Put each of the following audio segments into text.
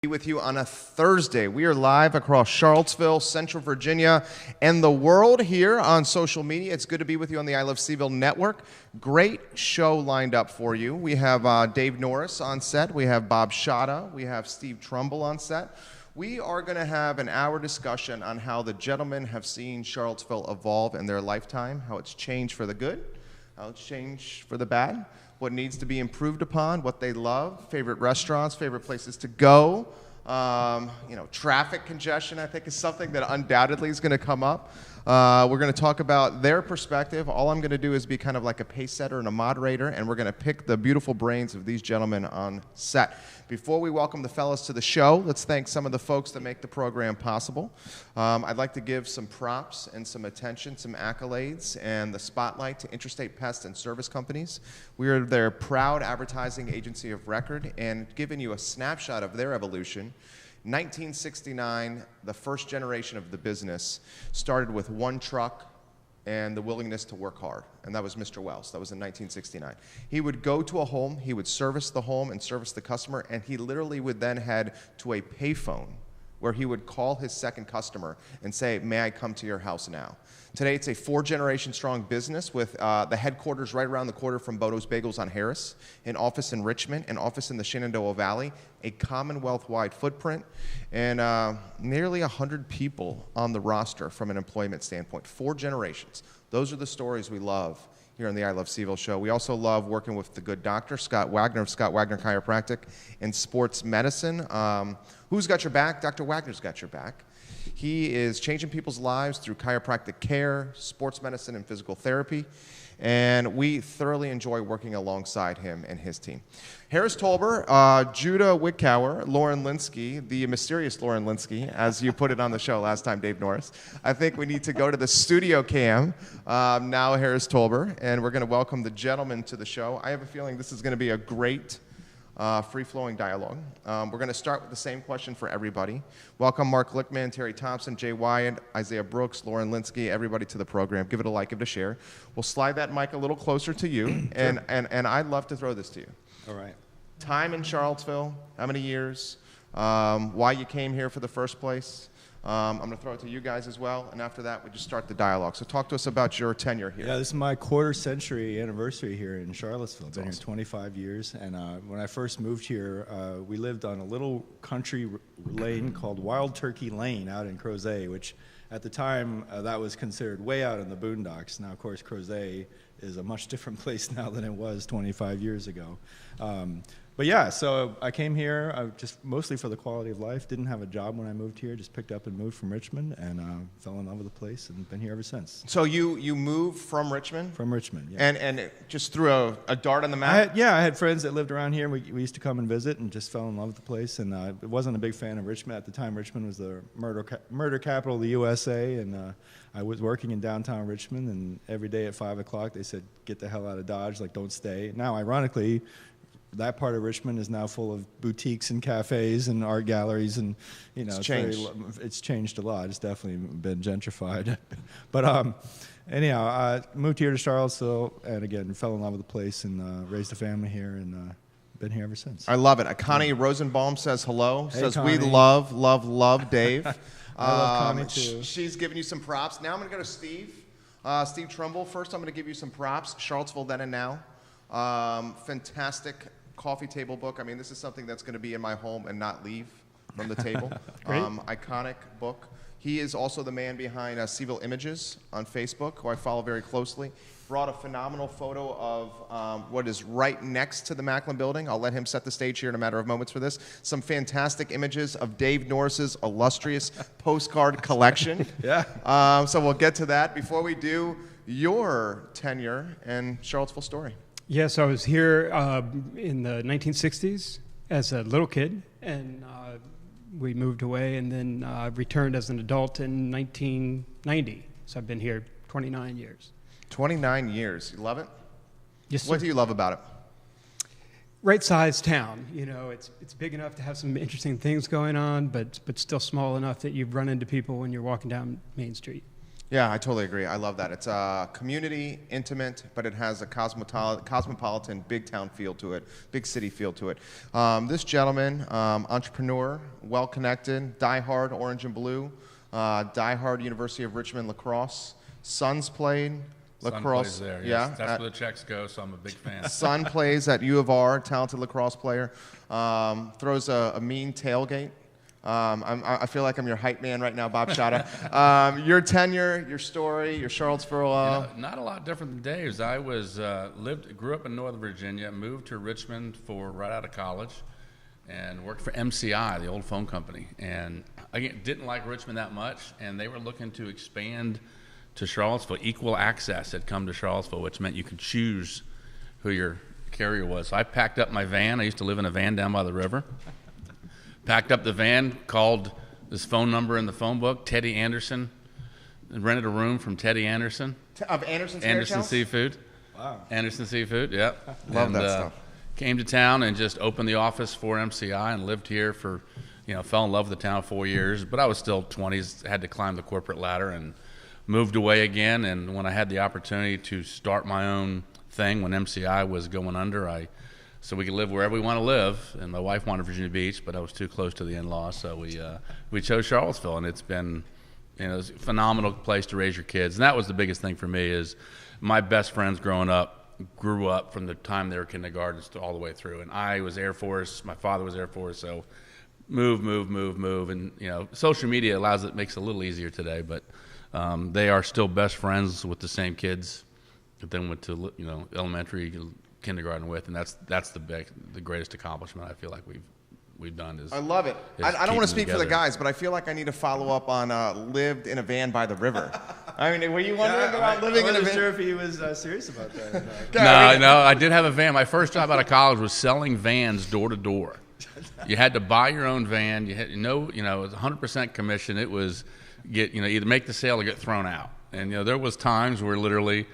With you on a Thursday. We are live across Charlottesville, Central Virginia, and the world here on social media. It's good to be with you on the I Love CVille network. Great show lined up for you. We have Dave Norris on set. We have Bob Schotta. We have Steve Trumbull on set. We are going to have an hour discussion on how the gentlemen have seen Charlottesville evolve in their lifetime, how it's changed for the good, how it's changed for the bad, what needs to be improved upon, what they love, favorite restaurants, favorite places to go. Traffic congestion, I think, is something that undoubtedly is going to come up. We're going to talk about their perspective. All I'm going to do is be kind of like a pace setter and a moderator, and we're going to pick the beautiful brains of these gentlemen on set. Before we welcome the fellas to the show, let's thank some of the folks that make the program possible. I'd like to give some props and some attention, some accolades, and the spotlight to Intrastate Pest and Service Companies. We are their proud advertising agency of record, and giving you a snapshot of their evolution. 1969, the first generation of the business started with one truck and the willingness to work hard, and that was Mr. Wells. That was in 1969. He would go to a home, he would service the home and service the customer, and he literally would then head to a payphone where he would call his second customer and say, "May I come to your house now?" Today, it's a 4-generation strong business with the headquarters right around the corner from Bodo's Bagels on Harris, an office in Richmond, an office in the Shenandoah Valley, a Commonwealth-wide footprint, and nearly 100 people on the roster from an employment standpoint. 4 generations. Those are the stories we love here on the I Love CVille Show. We also love working with the good doctor, Scott Wagner of Scott Wagner Chiropractic and Sports Medicine. Who's got your back? Dr. Wagner's got your back. He is changing people's lives through chiropractic care, sports medicine, and physical therapy, and we thoroughly enjoy working alongside him and his team. Harris Tolber, Judah Wickower, Lauren Linsky, the mysterious Lauren Linsky, as you put it on the show last time, Dave Norris. I think we need to go to the studio cam, now Harris Tolber, and we're going to welcome the gentlemen to the show. I have a feeling this is going to be a great free-flowing dialogue. We're going to start with the same question for everybody. Welcome Mark Lickman, Terry Thompson, Jay Wyatt, Isaiah Brooks, Lauren Linsky, everybody to the program. Give it a like, give it a share. We'll slide that mic a little closer to you, and I'd love to throw this to you. All right. Time in Charlottesville, how many years, why you came here for the first place. I'm going to throw it to you guys as well, and after that, we just start the dialogue. So talk to us about your tenure here. Yeah, this is my quarter-century anniversary here in Charlottesville. I've been here 25 years, and when I first moved here, we lived on a little country lane called Wild Turkey Lane out in Crozet, which at the time, that was considered way out in the boondocks. Now, of course, Crozet is a much different place now than it was 25 years ago. But yeah, so I came here just mostly for the quality of life. Didn't have a job when I moved here. Just picked up and moved from Richmond, and fell in love with the place, and been here ever since. So you moved from Richmond? From Richmond, yeah. And just threw a dart on the map? I had friends that lived around here. We used to come and visit, and just fell in love with the place. And I wasn't a big fan of Richmond at the time. Richmond was the murder capital of the USA, and I was working in downtown Richmond, and every day at 5 o'clock they said, "Get the hell out of Dodge, like don't stay." Now, ironically, that part of Richmond is now full of boutiques and cafes and art galleries, and it's changed. It's changed a lot. It's definitely been gentrified. But anyhow, I moved here to Charlottesville, and again fell in love with the place, and raised a family here, and been here ever since. I love it. Connie Rosenbaum says hello. Hey, says Connie. We love Dave. I love Connie too. She's giving you some props. Now I'm going to go to Steve. Steve Trumbull. First, I'm going to give you some props. Charlottesville Then and Now. Fantastic coffee table book. I mean, this is something that's going to be in my home and not leave from the table. Iconic book. He is also the man behind CVille Images on Facebook, who I follow very closely. Brought a phenomenal photo of what is right next to the Macklin Building. I'll let him set the stage here in a matter of moments for this. Some fantastic images of Dave Norris's illustrious postcard collection. Yeah. So we'll get to that. Before we do, your tenure and Charlottesville story. Yes, I was here in the 1960s as a little kid, and we moved away, and then returned as an adult in 1990. So I've been here 29 years. 29 years. You love it? Yes, sir. What do you love about it? Right-sized town. You know, it's big enough to have some interesting things going on, but still small enough that you run into people when you're walking down Main Street. Yeah, I totally agree. I love that. It's community, intimate, but it has a cosmopolitan, big town feel to it, big city feel to it. This gentleman, entrepreneur, well-connected, diehard Orange and Blue, diehard University of Richmond lacrosse. Sons played lacrosse. Son plays there, yes. Yeah, That's where the checks go, so I'm a big fan. Son plays at U of R, talented lacrosse player. Throws a mean tailgate. I feel like I'm your hype man right now, Bob Schotta. Your tenure, your story, your Charlottesville. Not a lot different than Dave's. I was grew up in Northern Virginia, moved to Richmond right out of college, and worked for MCI, the old phone company. And again, didn't like Richmond that much, and they were looking to expand to Charlottesville. Equal access had come to Charlottesville, which meant you could choose who your carrier was. So I packed up my van. I used to live in a van down by the river. Packed up the van, called this phone number in the phone book, Teddy Anderson, and rented a room from Teddy Anderson. Of Anderson's Anderson Seafood. Wow. Anderson Seafood, yeah. Love that stuff. Came to town and just opened the office for MCI and lived here for, fell in love with the town 4 years. But I was still 20s, had to climb the corporate ladder and moved away again. And when I had the opportunity to start my own thing when MCI was going under, so we could live wherever we want to live, and my wife wanted Virginia Beach, but I was too close to the in-laws, so we chose Charlottesville, and it's been, it's a phenomenal place to raise your kids. And that was the biggest thing for me is my best friends growing up grew up from the time they were kindergartens to all the way through. And I was Air Force, my father was Air Force, so move, and social media makes it a little easier today, but they are still best friends with the same kids that then went to elementary, kindergarten with, and that's the greatest accomplishment I feel like we've done. Is I love it. I don't want to speak for the guys, but I feel like I need to follow up on lived in a van by the river. I mean, were you wondering about living in a van? I wasn't sure if he was serious about that. No, I did have a van. My first job out of college was selling vans door to door. You had to buy your own van. You had it was 100% commission. It was either make the sale or get thrown out. And there was times where literally,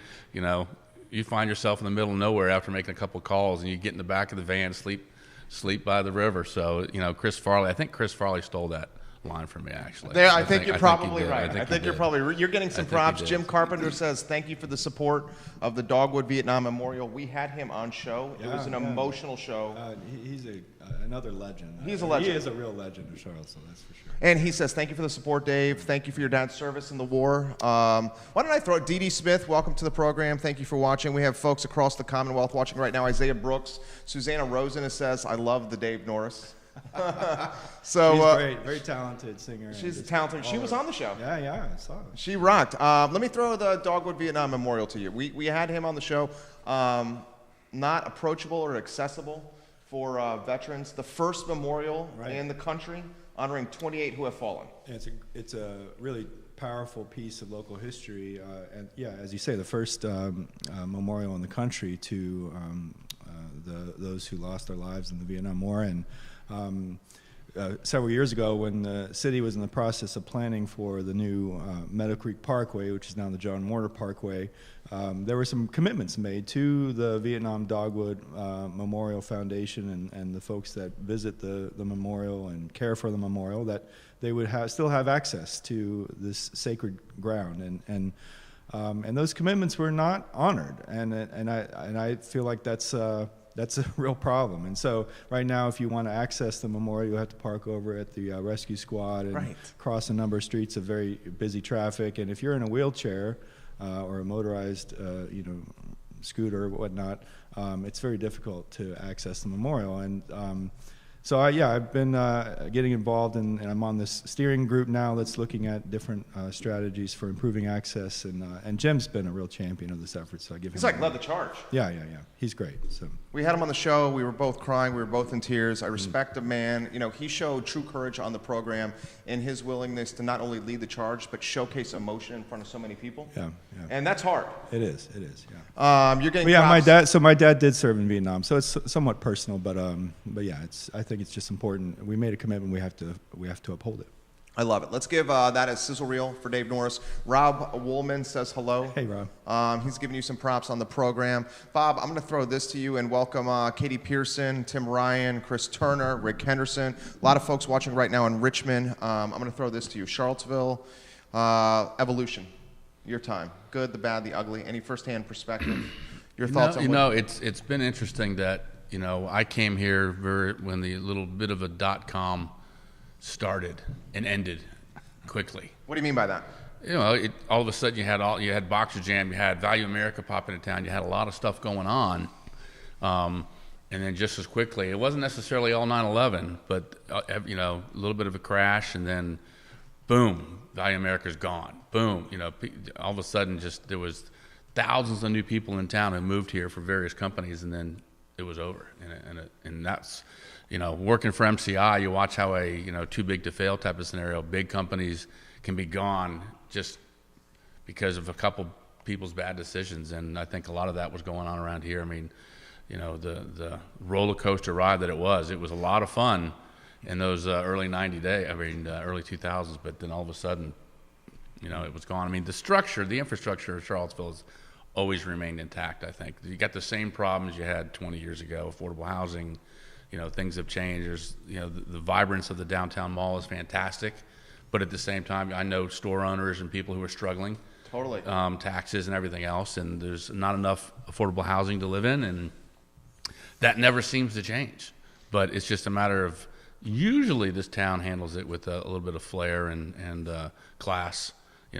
you find yourself in the middle of nowhere after making a couple of calls, and you get in the back of the van, sleep by the river. So, Chris Farley, I think Chris Farley stole that line from me, actually. I think you're probably right. I think you're probably you're getting some props. Jim Carpenter says, thank you for the support of the Dogwood Vietnam Memorial. We had him on show. It was an emotional show. He's another legend. He's a legend. He is a real legend of Charlottesville, that's for sure. And he says, thank you for the support, Dave. Thank you for your dad's service in the war. Why don't I throw it? Dee Dee Smith, welcome to the program. Thank you for watching. We have folks across the Commonwealth watching right now. Isaiah Brooks. Susanna Rosen says, I love the Dave Norris. So she's great, very talented singer. She's talented. She was on the show. Yeah, I saw it. She rocked. Let me throw the Dogwood Vietnam Memorial to you. We had him on the show. Not approachable or accessible for veterans. The first memorial in the country honoring 28 who have fallen. It's a really powerful piece of local history, and as you say, the first memorial in the country to those who lost their lives in the Vietnam War. And several years ago, when the city was in the process of planning for the new Meadow Creek Parkway, which is now the John Mortar Parkway, there were some commitments made to the Vietnam Dogwood Memorial Foundation and the folks that visit the memorial and care for the memorial, that they would still have access to this sacred ground, and those commitments were not honored, and I feel like that's a real problem. And so right now, if you want to access the memorial, you have to park over at the rescue squad and cross a number of streets of very busy traffic. And if you're in a wheelchair or a motorized scooter or whatnot, it's very difficult to access the memorial. And so I've been getting involved, and I'm on this steering group now that's looking at different strategies for improving access. And Jim's been a real champion of this effort, so I give him. He's led the charge. Yeah. He's great. So we had him on the show. We were both crying. We were both in tears. I respect the man. He showed true courage on the program in his willingness to not only lead the charge but showcase emotion in front of so many people. Yeah. And that's hard. It is. Yeah. You're getting. Props. My dad did serve in Vietnam, so it's somewhat personal, but yeah, I think it's just important. We made a commitment. We have to uphold it. I love it. Let's give that as sizzle reel for Dave Norris. Rob Woolman says hello. Hey, Rob. He's giving you some props on the program. Bob, I'm going to throw this to you and welcome Katie Pearson, Tim Ryan, Chris Turner, Rick Henderson. A lot of folks watching right now in Richmond. I'm going to throw this to you. Charlottesville Evolution. your time? Good, the bad, the ugly. Any firsthand perspective? Your thoughts on it's been interesting that, I came here when the little bit of a .com started and ended quickly. What do you mean by that? All of a sudden you had Boxer Jam, you had Value America pop into town, you had a lot of stuff going on, and then just as quickly, it wasn't necessarily all 9/11, but a little bit of a crash, and then boom, Value America's gone. Boom, all of a sudden, there was thousands of new people in town who moved here for various companies, and then it was over, and that's. Working for MCI, you watch how a too big to fail type of scenario, big companies can be gone just because of a couple people's bad decisions, and I think a lot of that was going on around here. I mean, the roller coaster ride that it was a lot of fun in those early 90 days, early 2000s, but then all of a sudden, it was gone. I mean, the infrastructure of Charlottesville has always remained intact, I think. You got the same problems you had 20 years ago, affordable housing. Things have changed. There's, the vibrance of the downtown mall is fantastic, but at the same time, I know store owners and people who are struggling. Totally. Taxes and everything else, and there's not enough affordable housing to live in, and that never seems to change. But it's just a matter of, usually this town handles it with a little bit of flair and class.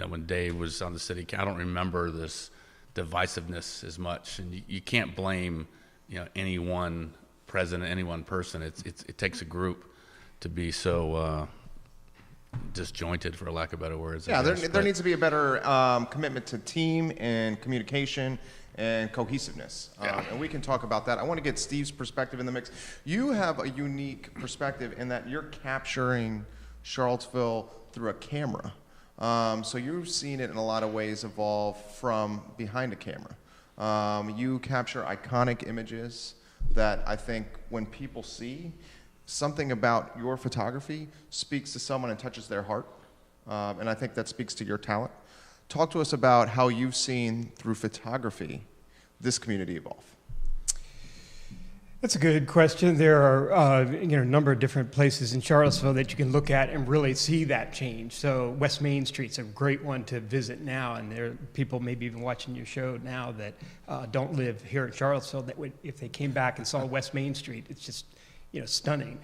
When Dave was on the city, I don't remember this divisiveness as much, and you can't blame, any one president, any one person. It takes a group to be so disjointed, for lack of better words. Yeah, there needs to be a better commitment to team and communication and cohesiveness. And we can talk about that. I want to get Steve's perspective in the mix. You have a unique perspective in that you're capturing Charlottesville through a camera. So you've seen it in a lot of ways evolve from behind a camera. You capture iconic images that I think when people see something about your photography speaks to someone and touches their heart. And I think that speaks to your talent. Talk to us about how you've seen through photography this community evolve. That's a good question. There are a number of different places in Charlottesville that you can look at and really see that change. So West Main Street's a great one to visit now, and there are people maybe even watching your show now that don't live here in Charlottesville that would, if they came back and saw West Main Street, it's just stunning.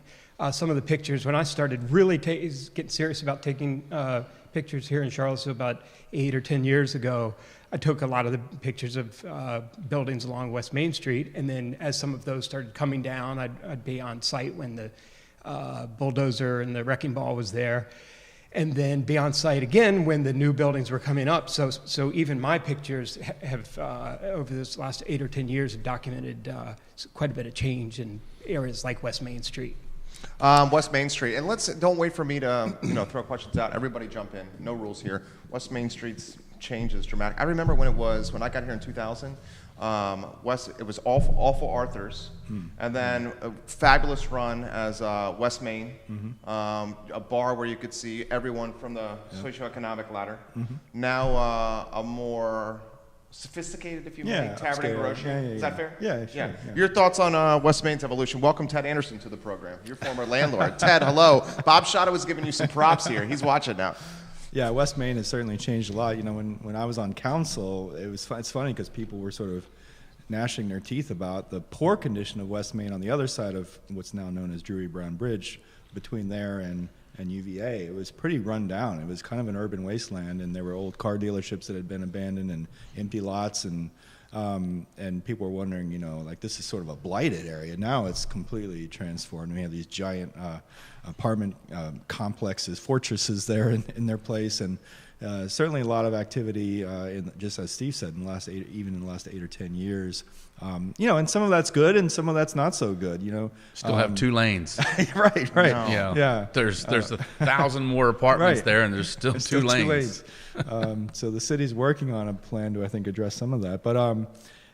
Some of the pictures, when I started really getting serious about taking pictures here in Charlottesville about 8 or 10 years ago, I took a lot of the pictures of buildings along West Main Street, and then as some of those started coming down, I'd be on site when the bulldozer and the wrecking ball was there, and then be on site again when the new buildings were coming up. So even my pictures have, over this last 8 or 10 years, have documented quite a bit of change in areas like West Main Street. West Main Street, and don't wait for me to throw questions out. Everybody jump in. No rules here. West Main Street's change is dramatic. I remember when I got here in 2000. It was awful Arthur's, and then a fabulous run as West Main, a bar where you could see everyone from the socioeconomic ladder. Now a more sophisticated, if you may, tavern and grocery. Is that fair? Yeah, sure. Yeah. Your thoughts on West Main's evolution? Welcome, Ted Anderson, to the program. Your former landlord. Ted, hello. Bob Schotta was giving you some props here. He's watching now. Yeah, West Main has certainly changed a lot. When I was on council, it's funny because people were sort of gnashing their teeth about the poor condition of West Main on the other side of what's now known as Drury Brown Bridge, between there and UVA. It was pretty run down. It was kind of an urban wasteland, and there were old car dealerships that had been abandoned and empty lots, and people were wondering, this is sort of a blighted area. Now it's completely transformed. We have these giant apartment complexes, fortresses there in their place, and certainly a lot of activity, just as Steve said, in the last 8 or 10 years. And some of that's good, and some of that's not so good. Still have 2 lanes. Right. No. Yeah. There's 1,000 more apartments there, and there's still two lanes. So the city's working on a plan to, I think, address some of that. But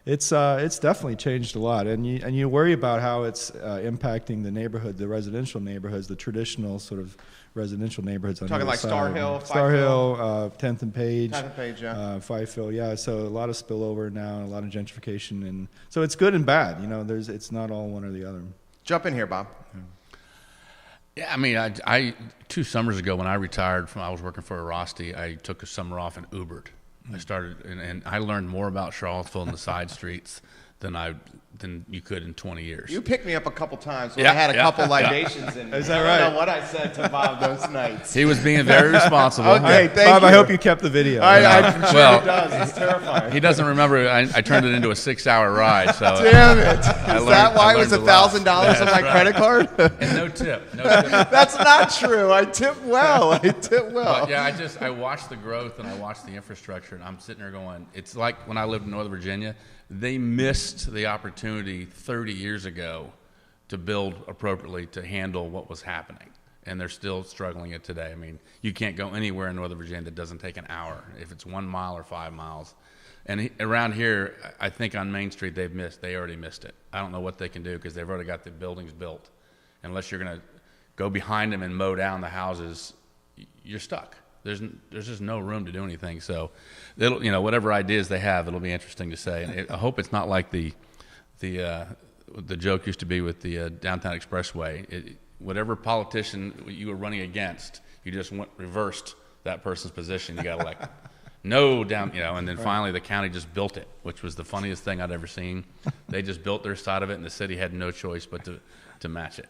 it's definitely changed a lot, and you worry about how it's impacting the neighborhood, the residential neighborhoods, the traditional sort of residential neighborhoods. On Talking like Star Hill, 10th and Page. 10th and Page, yeah. Fifeville, yeah. So a lot of spillover now, a lot of gentrification, and so it's good and bad. It's not all one or the other. Jump in here, Bob. Yeah, I mean, I 2 summers ago when I retired I was working for Rosti, I took a summer off and Ubered. I started, and I learned more about Charlottesville and the side streets than you could in 20 years. You picked me up a couple times when I had a couple libations in me. Is that I right? don't know what I said to Bob those nights. He was being very responsible. Okay, thank Bob, you. I hope you kept the video. I'm sure Well, he does. It's terrifying. He doesn't remember. I turned it into a 6-hour ride. So Damn it. Is learned- that why I it was learned a lot. $1,000 on my credit card? and no tip. No tip. That's not true. I tip well. But yeah, I watched the growth and I watched the infrastructure, and I'm sitting there going, it's like when I lived in Northern Virginia, they missed the opportunity 30 years ago to build appropriately to handle what was happening. And they're still struggling it today. I mean, you can't go anywhere in Northern Virginia that doesn't take an hour, if it's 1 mile or 5 miles. And around here, I think on Main Street, they already missed it. I don't know what they can do because they've already got the buildings built. Unless you're going to go behind them and mow down the houses, you're stuck. There's just no room to do anything. So, whatever ideas they have, it'll be interesting to say. And I hope it's not like the joke used to be with the downtown expressway. Whatever politician you were running against, you just reversed that person's position. You got elected. No down, and then finally the county just built it, which was the funniest thing I'd ever seen. They just built their side of it, and the city had no choice but to match it.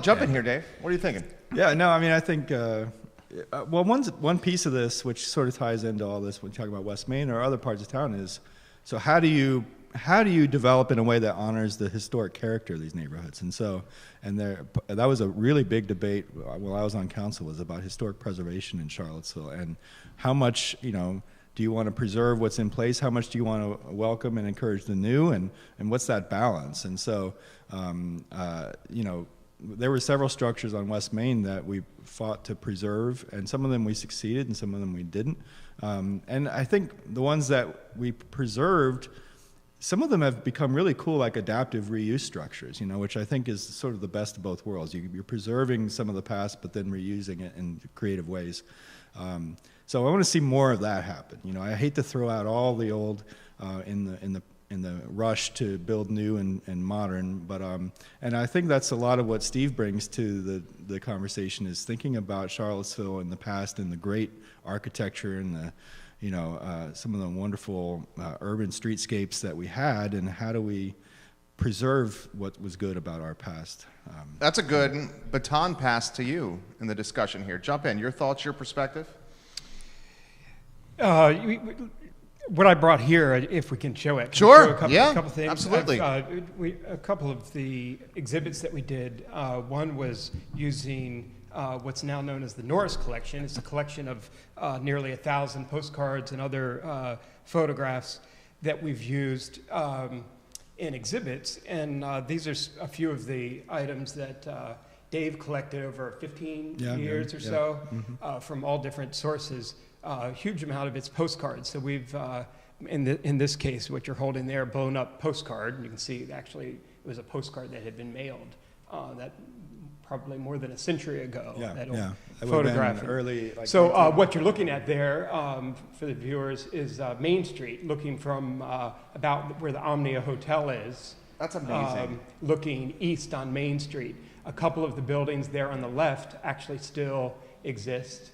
Jump in here, Dave. What are you thinking? Yeah, no, I mean, I think, well, one piece of this, which sort of ties into all this when you talk about West Main or other parts of town, is so how do you develop in a way that honors the historic character of these neighborhoods? And that was a really big debate while I was on council, was about historic preservation in Charlottesville and how much, do you want to preserve what's in place? How much do you want to welcome and encourage the new? And what's that balance? And so, there were several structures on West Main that we fought to preserve, and some of them we succeeded and some of them we didn't. And I think the ones that we preserved, some of them have become really cool, like adaptive reuse structures, which I think is sort of the best of both worlds. You're preserving some of the past, but then reusing it in creative ways. So I want to see more of that happen. I hate to throw out all the old in the rush to build new and modern, but and I think that's a lot of what Steve brings to the conversation, is thinking about Charlottesville in the past and the great architecture and the some of the wonderful urban streetscapes that we had, and how do we preserve what was good about our past. That's a good baton pass to you in the discussion here. Jump in. Your thoughts, your perspective? What I brought here, if we can show it. Sure. Show a couple things. Absolutely. A couple of the exhibits that we did. One was using what's now known as the Norris Collection. It's a collection of nearly 1,000 postcards and other photographs that we've used in exhibits. And these are a few of the items that Dave collected over 15 years or so from all different sources. A huge amount of it's postcards. So we've, in this case, what you're holding there, blown up postcard. You can see actually it was a postcard that had been mailed that probably more than a century ago. That photograph. Early. So what you're looking at there for the viewers is Main Street, looking from about where the Omnia Hotel is. That's amazing. Looking east on Main Street. A couple of the buildings there on the left actually still exist.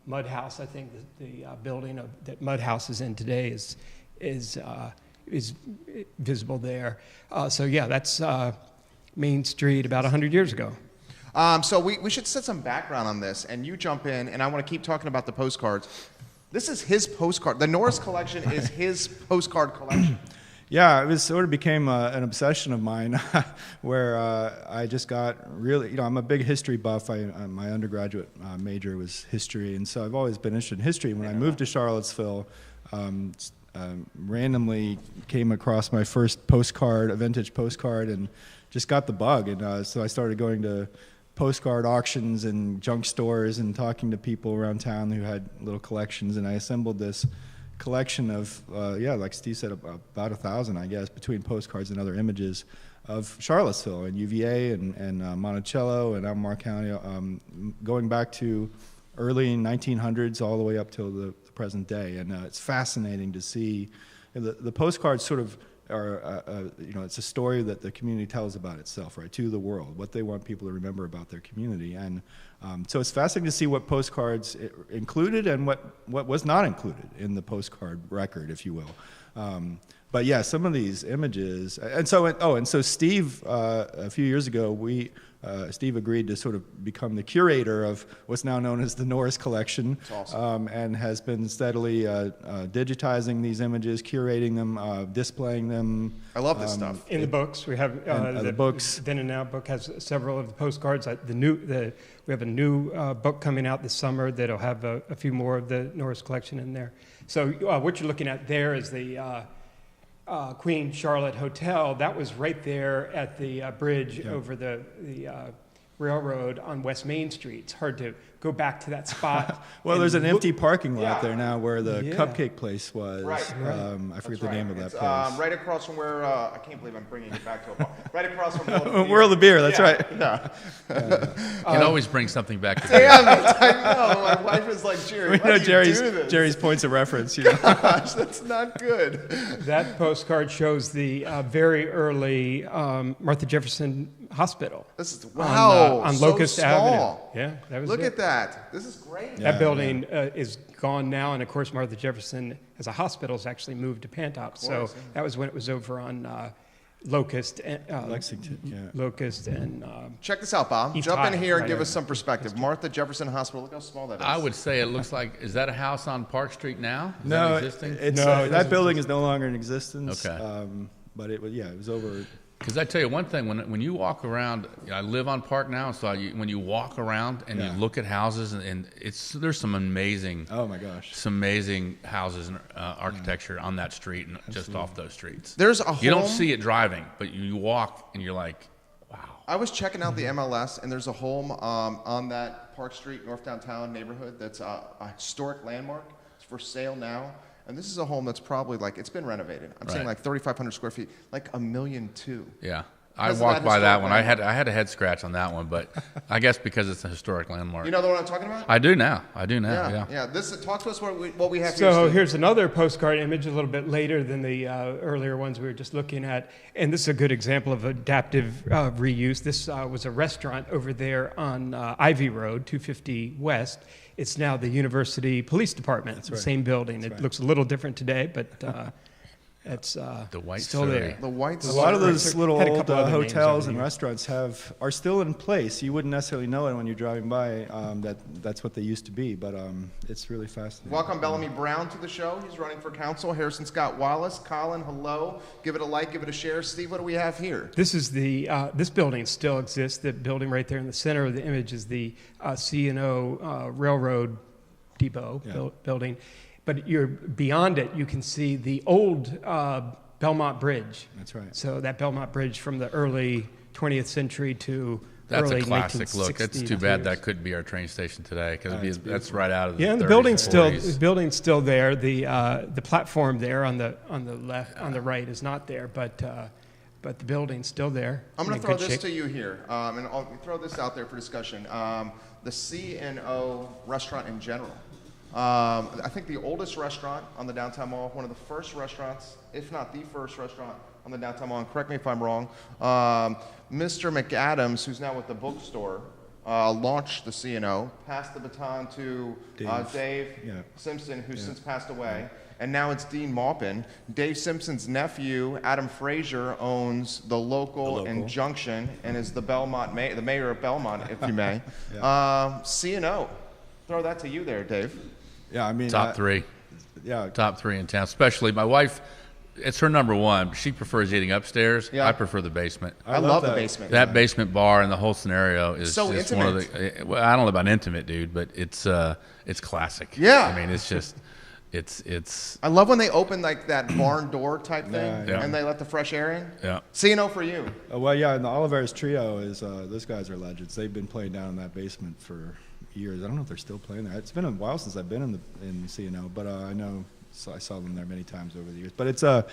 Mud House, I think the building that Mud House is in today is visible there. So yeah, that's Main Street about 100 years ago. So we should set some background on this, and you jump in, and I want to keep talking about the postcards. This is his postcard. The Norris Collection is his postcard collection. Yeah, it sort of became an obsession of mine, where I just got really, I'm a big history buff. My undergraduate major was history, and so I've always been interested in history. When I moved to Charlottesville, randomly came across my first postcard, a vintage postcard, and just got the bug. And so I started going to postcard auctions and junk stores and talking to people around town who had little collections, and I assembled this collection of, like Steve said, about 1,000, I guess, between postcards and other images of Charlottesville and UVA and Monticello and Albemarle County, going back to early 1900s all the way up till the present day. And it's fascinating to see the postcards sort of it's a story that the community tells about itself, right, to the world, what they want people to remember about their community. And so it's fascinating to see what postcards included and what was not included in the postcard record, if you will. But yeah, some of these images, and so Steve, a few years ago, Steve agreed to sort of become the curator of what's now known as the Norris Collection. That's awesome. And has been steadily digitizing these images, curating them, displaying them. I love this stuff. In the books, we have the books. Then and Now book has several of the postcards. We have a new book coming out this summer that'll have a few more of the Norris Collection in there. So what you're looking at there is the Queen Charlotte Hotel. That was right there at the bridge over the railroad on West Main Street. It's hard to go back to that spot. Well, there's an empty parking lot there now where the cupcake place was. Right. I forget the name of that place. Right across from where, I can't believe I'm bringing it back to a bar. Right across from World of Beer, that's right. Yeah. You can always bring something back to Damn it, I know. My wife is like, Jerry, We why know do you do this? Jerry's points of reference. You know? Gosh, that's not good. That postcard shows the very early Martha Jefferson Hospital. This is, wow, on so Locust small. Avenue. Yeah, that was Look it. at that. This is great. That building is gone now, and of course Martha Jefferson as a hospital has actually moved to Pantop. So that was when it was over on Locust, Lexington, yeah. Locust, and Check this out, Bob. East Jump in High, here and right give over us some perspective. Martha Jefferson Hospital, look how small that is. I would say it looks like, is that a house on Park Street now? Is No, that existing? that building is no longer in existence. Okay. But it was over. Because I tell you one thing, when you walk around, I live on Park now, so when you walk around and you look at houses, and there's some amazing, Oh my gosh. some amazing houses and architecture on that street and just off those streets. There's a home. You don't see it driving, but you walk and you're like, wow. I was checking out the MLS, and there's a home on that Park Street, North Downtown neighborhood that's a historic landmark. It's for sale now. And this is a home that's probably it's been renovated. I'm saying like 3,500 square feet, like $1.2 million. Yeah. I Because of walked that by that historic one. I had a head scratch on that one, but I guess because it's a historic landmark. You know the one I'm talking about? I do now. Yeah. Yeah. Talk to us what we have here. so Steve. here's another postcard image a little bit later than the earlier ones we were just looking at. And this is a good example of adaptive reuse. This was a restaurant over there on Ivy Road, 250 West. It's now the University Police Department. It's the same building. It looks a little different today, but it's The White still Surrey. there. The white. A lot of those little Had a old couple other names hotels over and here. restaurants are still in place. You wouldn't necessarily know it when you're driving by that's what they used to be, but it's really fascinating. Welcome Bellamy Brown to the show. He's running for council. Harrison Scott Wallace. Colin, hello. Give it a like, give it a share. Steve, what do we have here? This is this building still exists. The building right there in the center of the image is the C&O Railroad Depot building. But beyond it, you can see the old Belmont Bridge. That's right. So that Belmont Bridge from the early 20th century to That's early a classic look. 1960s. It's too bad that couldn't be our train station today because that's right out of the And the 30s building's and still 40s. there. The platform there on the left on the right is not there, but the building's still there. I'm going in to throw good this shape. to you here, and I'll throw this out there for discussion. The C&O restaurant in general. I think the oldest restaurant on the downtown mall, one of the first restaurants, if not the first restaurant on the downtown mall, and correct me if I'm wrong, Mr. McAdams, who's now with the bookstore, launched the C&O, passed the baton to Dave Simpson, who's since passed away, and now it's Dean Maupin. Dave Simpson's nephew, Adam Frazier, owns the local and Junction and is the the mayor of Belmont, if you may. C&O. Throw that to you there, Dave. Yeah, I mean Top three. Yeah, Top three in town. Especially my wife, it's her number one. She prefers eating upstairs. Yeah. I prefer the basement. I love the that. basement. That basement bar and the whole scenario is So just one of intimate. the. Well, I don't know about intimate, dude, but it's classic. Yeah. I mean, it's just, it's. I love when they open like that barn door type thing, Yeah. and they let the fresh air in. Yeah. C&O for you. well, yeah, and the Oliveras Trio is those guys are legends. They've been playing down in that basement for years. I don't know if they're still playing there. It's been a while since I've been in C&O, but I know So I saw them there many times over the years. But it's a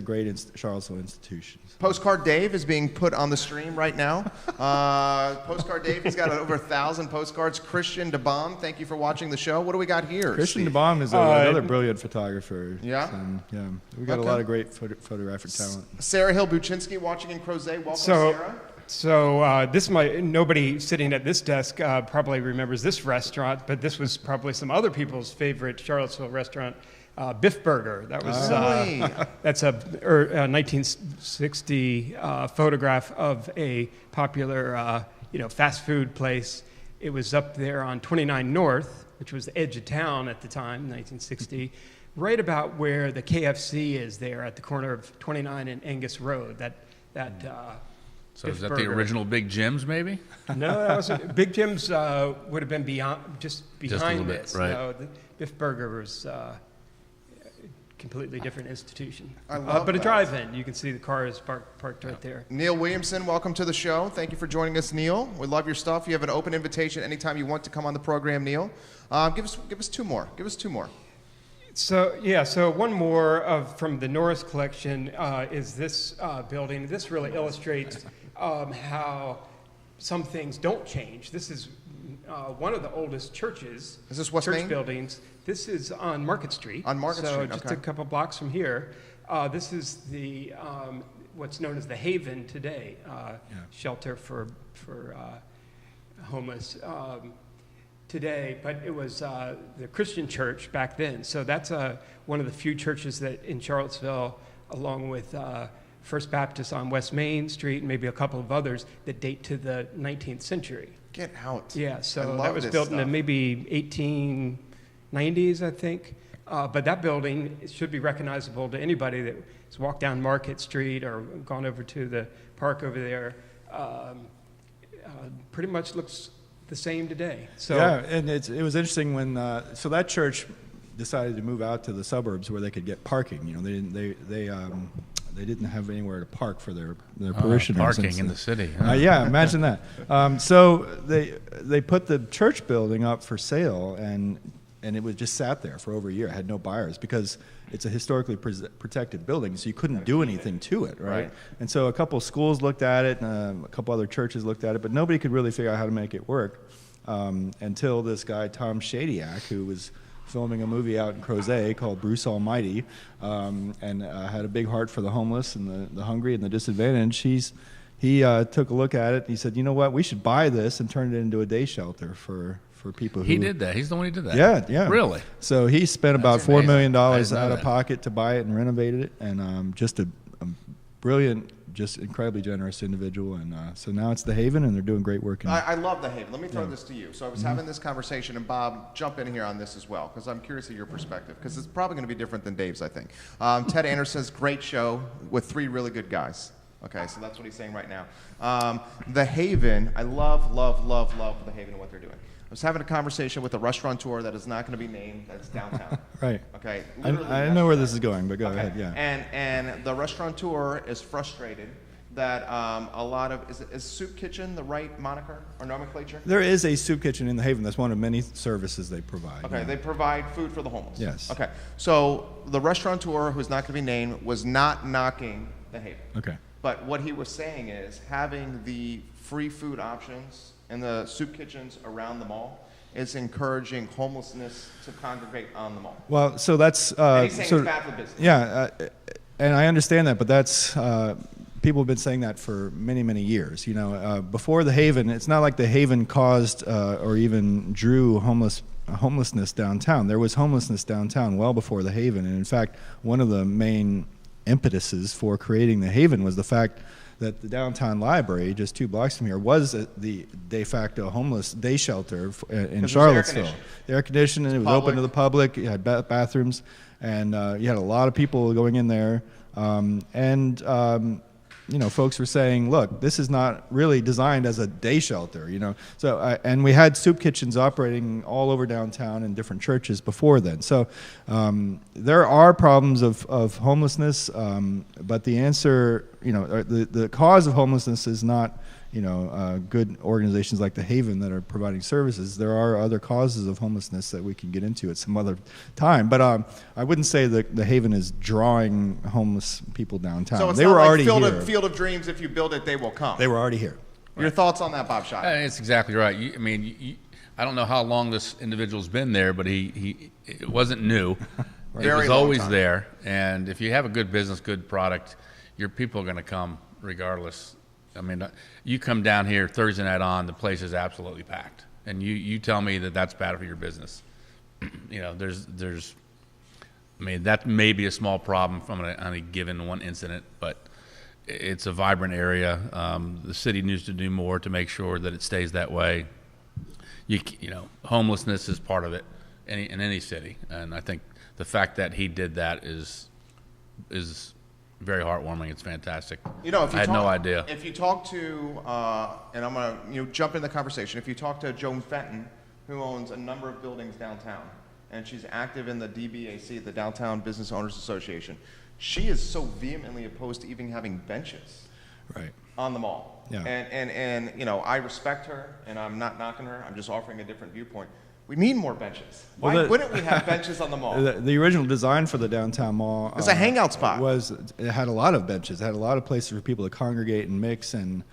great Charlottesville institution. Postcard Dave is being put on the stream right now. Postcard Dave, he's got over 1,000 postcards. Christian DeBom, thank you for watching the show. What do we got here? Christian Steve? DeBom is another brilliant photographer. Yeah? Yeah. We got a lot of great photographic talent. Sarah Hill Buczynski watching in Crozet. Welcome, Sarah. So nobody sitting at this desk probably remembers this restaurant, but this was probably some other people's favorite Charlottesville restaurant, Biff Burger. That was that's a 1960 photograph of a popular fast food place. It was up there on 29 North, which was the edge of town at the time, 1960, right about where the KFC is there at the corner of 29 and Angus Road. So is that the original Big Jim's, maybe? No, that wasn't. Big Jim's would have been behind this. Right. No, the Biff Burger was a completely different institution. I love but that. a drive-in. You can see the cars parked right there. Neil Williamson, welcome to the show. Thank you for joining us, Neil. We love your stuff. You have an open invitation anytime you want to come on the program, Neil. Give us two more. Give us two more. So one more from the Norris Collection is this building. This really illustrates how some things don't change. This is one of the oldest churches. Is this West church Main? buildings. This is on Market Street. On Market Street, just okay. a couple blocks from here. This is the what's known as the Haven today, shelter for homeless. Today, but it was the Christian church back then. So that's one of the few churches that in Charlottesville, along with First Baptist on West Main Street and maybe a couple of others, that date to the 19th century. Get out. Yeah, so I that was built in the maybe 1890s, I think. But that building should be recognizable to anybody that has walked down Market Street or gone over to the park over there. Pretty much looks the same today. So yeah, and it was interesting when so that church decided to move out to the suburbs where they could get parking. You know, they didn't have anywhere to park for their parishioners. Parking in the city. Yeah, imagine that. So they put the church building up for sale, and it was just sat there for over a year. It had no buyers because it's a historically protected building, so you couldn't do anything to it, right? And so a couple of schools looked at it, and a couple other churches looked at it, but nobody could really figure out how to make it work until this guy, Tom Shadyac, who was filming a movie out in Crozet called Bruce Almighty, and had a big heart for the homeless and the hungry and the disadvantaged. He took a look at it, and he said, you know what, we should buy this and turn it into a day shelter for people who... He did that. He's the one who did that. Yeah. Really? So he spent about $4 million out of that. pocket to buy it and renovated it, and just a brilliant, just incredibly generous individual. And so now it's the Haven, and they're doing great work. I love the Haven. Let me throw this to you. So I was having this conversation, and Bob, jump in here on this as well, because I'm curious of your perspective, because it's probably going to be different than Dave's, I think. Ted Anderson's great show with 3 really good guys. Okay, so that's what he's saying right now. The Haven, I love the Haven and what they're doing. I was having a conversation with a restaurateur that is not going to be named, that's downtown. Right. Okay. I know where this is going, but go ahead, yeah. And the restaurateur is frustrated that a lot of, is Soup Kitchen the right moniker or nomenclature? There is a soup kitchen in the Haven. That's one of many services they provide. Okay, they provide food for the homeless. Yes. Okay, so the restaurateur, who's not going to be named, was not knocking the Haven. Okay. But what he was saying is having the free food options in the soup kitchens around the mall is encouraging homelessness to congregate on the mall. Well, so that's... and he's saying it's bad for business. Yeah, and I understand that, but that's... people have been saying that for many, many years. You know, before the Haven, it's not like the Haven caused or even drew homelessness downtown. There was homelessness downtown well before the Haven, and in fact, one of the main impetuses for creating the Haven was the fact that the downtown library, just 2 blocks from here, was the de facto homeless day shelter in Charlottesville. Air conditioned, and it was open to the public. You had bathrooms, and you had a lot of people going in there. You know, folks were saying, look, this is not really designed as a day shelter, you know. So, and we had soup kitchens operating all over downtown in different churches before then. So there are problems of homelessness, but the answer, you know, the cause of homelessness is not good organizations like the Haven that are providing services. There are other causes of homelessness that we can get into at some other time. But I wouldn't say that the Haven is drawing homeless people downtown. So it's they not were like already Field here. Field of Dreams. If you build it, they will come. They were already here. Your thoughts on that, Bob Schotta? It's exactly right. I don't know how long this individual's been there, but it wasn't new. It was always there. And if you have a good business, good product, your people are going to come regardless. I mean, you come down here Thursday night on, the place is absolutely packed. And you tell me that that's bad for your business. That may be a small problem from on a given one incident, but it's a vibrant area. The city needs to do more to make sure that it stays that way. Homelessness is part of it in any city, and I think the fact that he did that is very heartwarming. It's fantastic. I had no idea. If you talk to, and I'm going to jump in the conversation. If you talk to Joan Fenton, who owns a number of buildings downtown, and she's active in the DBAC, the Downtown Business Owners Association, she is so vehemently opposed to even having benches on the mall. Yeah. And I respect her, and I'm not knocking her. I'm just offering a different viewpoint. We need more benches. Why wouldn't we have benches on the mall? The original design for the downtown mall it's a hangout spot. It had a lot of benches. It had a lot of places for people to congregate and mix. And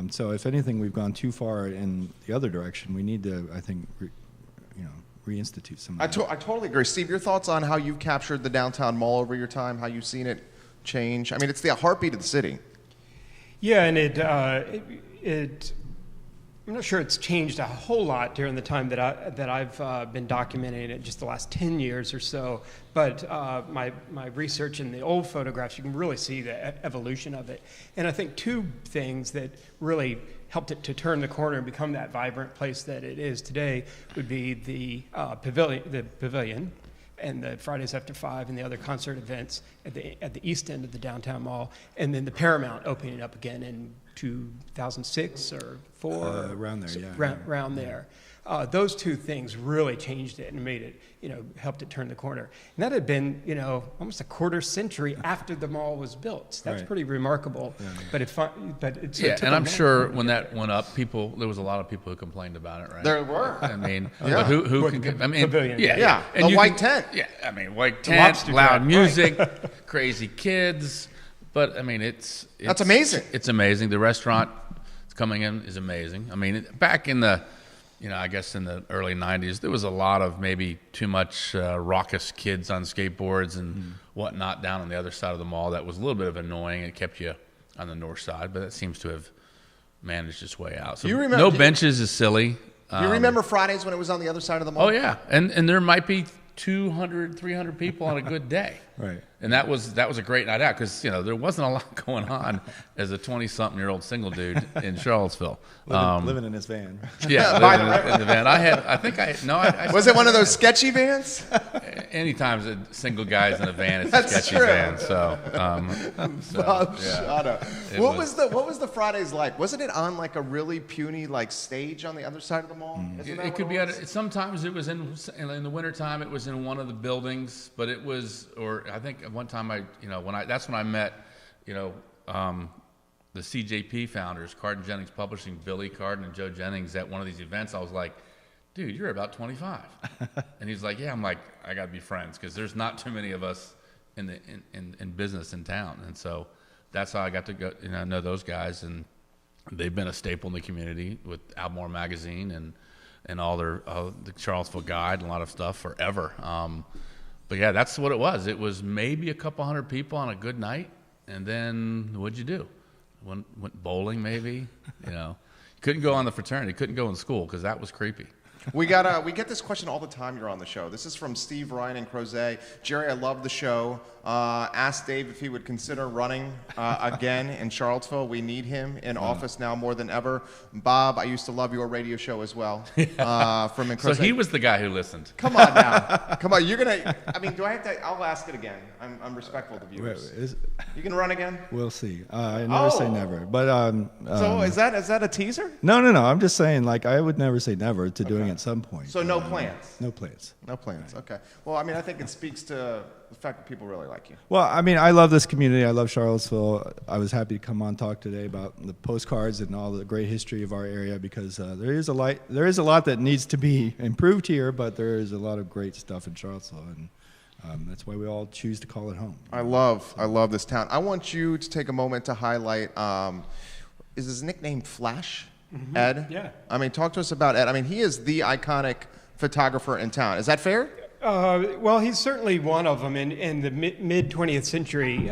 so, if anything, we've gone too far in the other direction. We need to, I think, reinstitute some of that. I totally agree. Steve, your thoughts on how you've captured the downtown mall over your time, how you've seen it change? I mean, it's the heartbeat of the city. Yeah, and I'm not sure it's changed a whole lot during the time that I've been documenting it, just the last 10 years or so. But my research in the old photographs, you can really see the evolution of it. And I think two things that really helped it to turn the corner and become that vibrant place that it is today would be the pavilion, and the Fridays After 5 and the other concert events at the east end of the downtown mall, and then the Paramount opening up again in 2006 or 4. Around there, yeah. Around there. Those two things really changed it and made it, helped it turn the corner. And that had been, almost a quarter century after the mall was built. So that's pretty remarkable. Yeah. But it's and I'm sure when that went up, there was a lot of people who complained about it, right? There were. I mean, but who can? I mean, pavilion. Yeah. And the white tent. Yeah, I mean, white tent, loud music, crazy kids. But I mean, that's amazing. It's amazing. The restaurant coming in is amazing. I mean, back in the I guess in the early 90s, there was a lot of maybe too much raucous kids on skateboards and whatnot down on the other side of the mall. That was a little bit of annoying. It kept you on the north side, but that seems to have managed its way out. So no benches is silly. You remember Fridays when it was on the other side of the mall? Oh, yeah. And there might be 200, 300 people on a good day. Right. And that was a great night out because, there wasn't a lot going on as a 20-something-year-old single dude in Charlottesville. Living in his van. Yeah, living in the van. I was it one of those sketchy vans? Anytime a single guy's in a van, it's That's a sketchy true. van. Bob Schotta. What was the Fridays like? Wasn't it on like a really puny stage on the other side of the mall? It could be sometimes it was in the wintertime. It was in one of the buildings, but it was, or I think at one time that's when I met, the CJP founders, Carden Jennings Publishing, Billy Carden and Joe Jennings at one of these events. I was like, dude, you're about 25. And he's like, yeah. I'm like, I got to be friends because there's not too many of us in business in town. And so that's how I got to go, know those guys. And they've been a staple in the community with Albemarle Magazine and all the Charlottesville Guide and a lot of stuff forever. But yeah, that's what it was. It was maybe a couple hundred people on a good night. And then what'd you do? Went bowling maybe, Couldn't go on the fraternity, couldn't go in school because that was creepy. We get this question all the time. You're on the show. This is from Steve Ryan in Crozet. Jerry, I love the show. Asked Dave if he would consider running again in Charlottesville. We need him in office now more than ever. Bob, I used to love your radio show as well. From in Crozet. So he was the guy who listened. Come on now. Come on. You're gonna. I mean, do I have to? I'll ask it again. I'm respectful to viewers. You can run again. We'll see. I never say never. But so is that a teaser? No. I'm just saying, I would never say never to doing it at some point. So no plans? No plans. No plans, okay. Well, I mean, I think it speaks to the fact that people really like you. Well, I mean, I love this community. I love Charlottesville. I was happy to come on talk today about the postcards and all the great history of our area because there is a lot that needs to be improved here, but there is a lot of great stuff in Charlottesville, and that's why we all choose to call it home. I love this town. I want you to take a moment to highlight, is his nickname Flash? Mm-hmm. Ed? Yeah. I mean, talk to us about Ed. I mean, he is the iconic photographer in town. Is that fair? Well, he's certainly one of them. In the mid 20th century,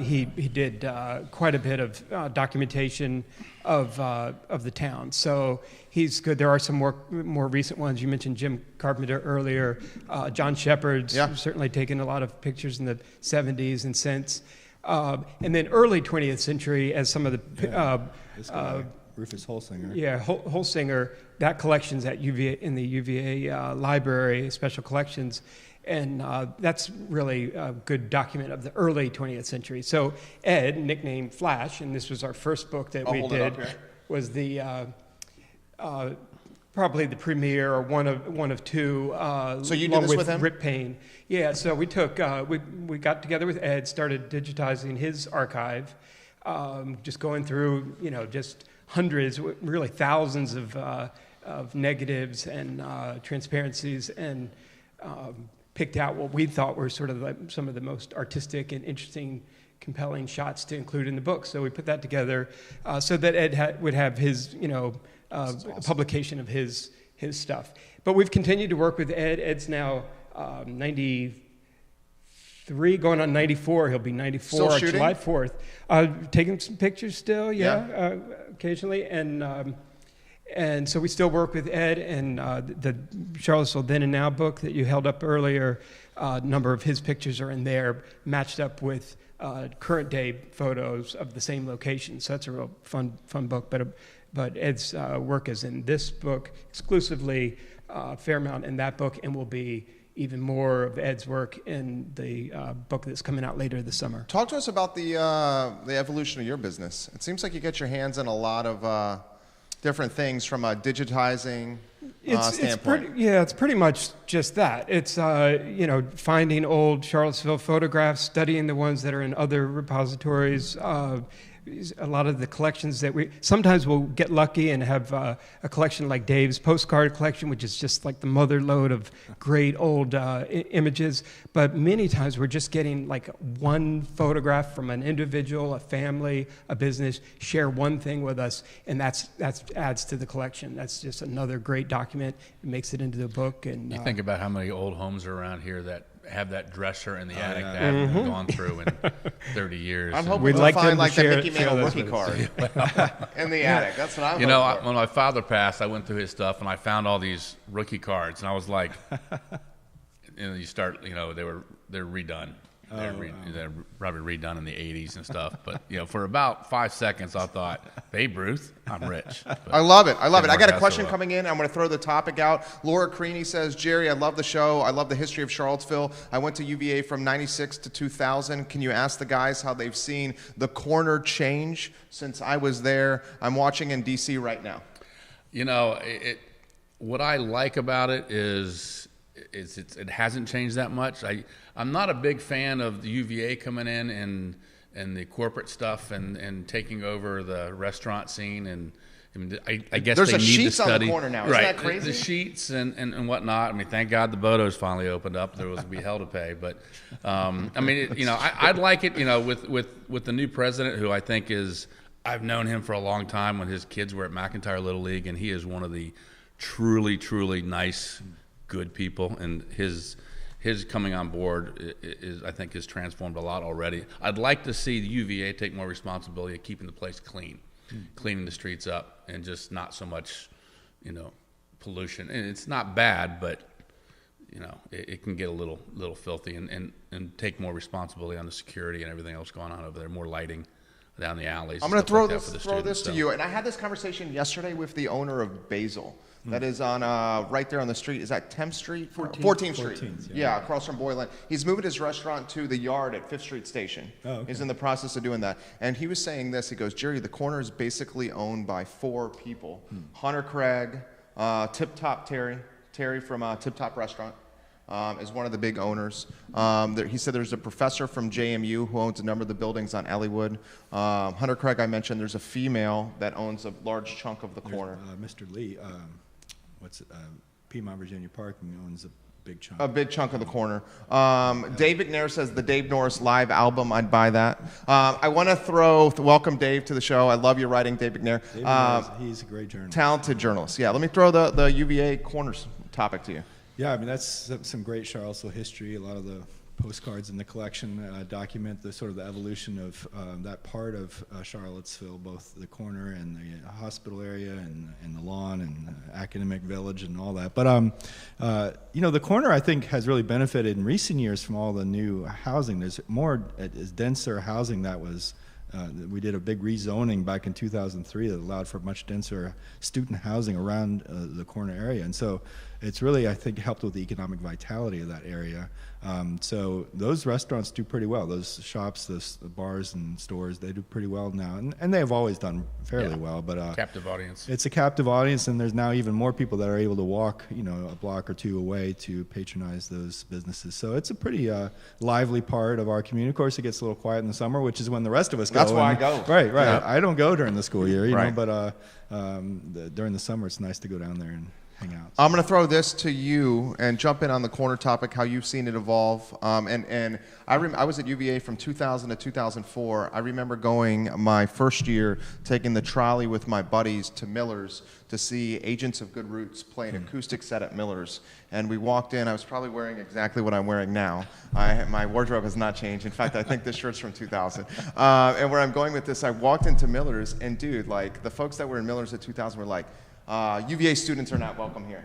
he did quite a bit of documentation of the town. So he's good. There are some more recent ones. You mentioned Jim Carpenter earlier. John Shepard's certainly taken a lot of pictures in the 70s and since. And then early 20th century, as some of the Rufus Holsinger. Yeah, Holsinger. That collection's at UVA in the UVA library, special collections, and that's really a good document of the early 20th century. So Ed, nicknamed Flash, and this was our first book that we did, was the probably the premiere or one of two. So you did this with him? Rip Payne. Yeah. So we took we got together with Ed, started digitizing his archive, just going through just hundreds, really thousands of negatives and transparencies, and picked out what we thought were sort of some of the most artistic and interesting, compelling shots to include in the book. So we put that together so that Ed would have his, awesome publication of his stuff. But we've continued to work with Ed. Ed's now 93, going on 94. He'll be 94 on July 4th. Taking some pictures still, occasionally, and so we still work with Ed, and the Charlottesville Then and Now book that you held up earlier, a number of his pictures are in there, matched up with current day photos of the same location. So that's a real fun book. But Ed's work is in this book exclusively, fair amount in that book, and will be even more of Ed's work in the book that's coming out later this summer. Talk to us about the evolution of your business. It seems like you get your hands in a lot of different things from a digitizing standpoint. It's pretty much just that. It's finding old Charlottesville photographs, studying the ones that are in other repositories. A lot of the collections that sometimes we'll get lucky and have a collection like Dave's postcard collection, which is just like the mother lode of great old images. But many times we're just getting like one photograph from an individual, a family, a business, share one thing with us, and that adds to the collection. That's just another great document. It makes it into the book. And you think about how many old homes are around here that have that dresser in the attic that haven't gone through in 30 years. I'm hoping we'll find like the Mickey Mantle rookie card in the attic. That's what I'm hoping for. When my father passed, I went through his stuff and I found all these rookie cards, and I was like, you start, they're redone. They're probably redone in the 80s and stuff. But, for about 5 seconds, I thought, Babe Ruth, I'm rich. But I love it. I got a question coming in. I'm going to throw the topic out. Laura Creaney says, Jerry, I love the show. I love the history of Charlottesville. I went to UVA from 96 to 2000. Can you ask the guys how they've seen the corner change since I was there? I'm watching in D.C. right now. What I like about it is it hasn't changed that much. I'm not a big fan of the UVA coming in and the corporate stuff and taking over the restaurant scene, and I guess there's they need to study. There's a Sheets on the corner now. Isn't that crazy? The Sheets and whatnot. I mean, thank God the Bodos finally opened up. There was be hell to pay, but I'd like it. With the new president, who I think I've known him for a long time when his kids were at McIntyre Little League, and he is one of the truly nice, good people, and his coming on board I think has transformed a lot already. I'd like to see the UVA take more responsibility of keeping the place clean, cleaning the streets up, and just not so much, pollution. And it's not bad, but it can get a little filthy, and take more responsibility on the security and everything else going on over there. More lighting down the alleys. I'm going to throw this to you, and I had this conversation yesterday with the owner of Basil. That is on right there on the street. Is that 10th Street? 14th Street. 14th, yeah, across from Boylan. He's moving his restaurant to the Yard at 5th Street Station. Oh, okay. He's in the process of doing that. And he was saying this. He goes, Jerry, the corner is basically owned by 4 people. Hunter Craig, Tip Top Terry from Tip Top Restaurant. Is one of the big owners. He said there's a professor from JMU who owns a number of the buildings on Elleywood. Hunter Craig, I mentioned, there's a female that owns a large chunk of the corner. Mr. Lee, Piedmont Virginia Parking owns a big chunk. A big chunk of the corner. Dave McNair says the Dave Norris live album, I'd buy that. I want to welcome Dave to the show. I love your writing, Dave McNair. He's a great journalist. Talented journalist. Yeah, let me throw the UVA corners topic to you. Yeah, I mean, that's some great Charlottesville history. A lot of the postcards in the collection document the sort of the evolution of that part of Charlottesville, both the corner and the hospital area and the lawn and academic village and all that. But, the corner, I think, has really benefited in recent years from all the new housing. There's more, denser housing that was we did a big rezoning back in 2003 that allowed for much denser student housing around the corner area. And so it's really, I think, helped with the economic vitality of that area. So those restaurants do pretty well. Those shops, the bars and stores, they do pretty well now. And they have always done fairly well. But captive audience. It's a captive audience, and there's now even more people that are able to walk, a block or two away to patronize those businesses. So it's a pretty lively part of our community. Of course, it gets a little quiet in the summer, which is when the rest of us go. That's why I go. Right. Yep. I don't go during the school year, right. But during the summer, it's nice to go down there and hang out. I'm going to throw this to you and jump in on the corner topic, how you've seen it evolve. And I was at UVA from 2000 to 2004. I remember going my first year, taking the trolley with my buddies to Miller's to see Agents of Good Roots play an acoustic set at Miller's. And we walked in. I was probably wearing exactly what I'm wearing now. My wardrobe has not changed. In fact, I think this shirt's from 2000. And where I'm going with this, I walked into Miller's, and dude, like the folks that were in Miller's at 2000 were like, UVA students are not welcome here,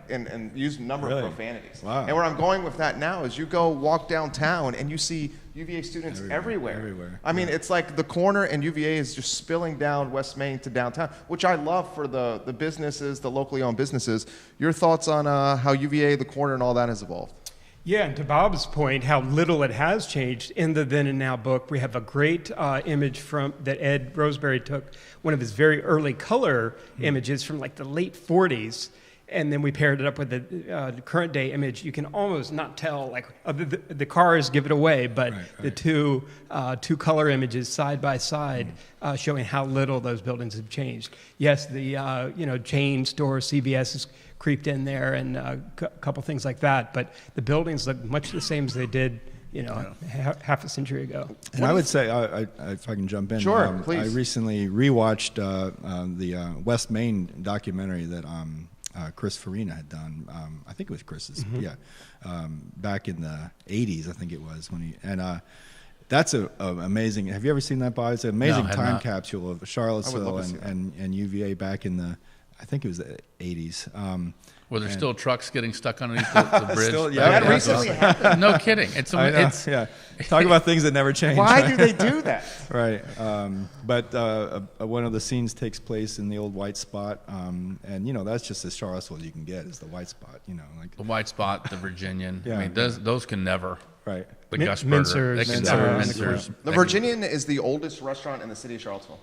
and use a number of profanities. Wow. And where I'm going with that now is you go walk downtown and you see UVA students everywhere. I mean, it's like the corner and UVA is just spilling down West Main to downtown, which I love for the businesses, the locally owned businesses. Your thoughts on how UVA, the corner, and all that has evolved? Yeah, and to Bob's point, how little it has changed. In the Then and Now book, we have a great image that Ed Roseberry took, one of his very early color images from like the late 40s, and then we paired it up with the current day image. You can almost not tell, like the cars give it away, but the two color images side by side showing how little those buildings have changed. Yes, the chain store CVS has creeped in there and a couple things like that, but the buildings look much the same as they did half a century ago. And I would say, if I can jump in, sure, please. I recently rewatched the West Main documentary that Chris Farina had done. I think it was Chris's, back in the 80s, I think it was that's a amazing. Have you ever seen that, Bob? It's an amazing time capsule of Charlottesville and UVA back in the, I think it was the 80s. Were there still trucks getting stuck underneath the bridge? That recently happened. No kidding. Talk about things that never change. Why do they do that? Right. But one of the scenes takes place in the old White Spot, and that's just as Charlottesville as you can get, is the White Spot. The White Spot, the Virginian. Yeah. I mean, those can never. Right. The Gus Burger. They can never. Mincers. The Virginian is the oldest restaurant in the city of Charlottesville.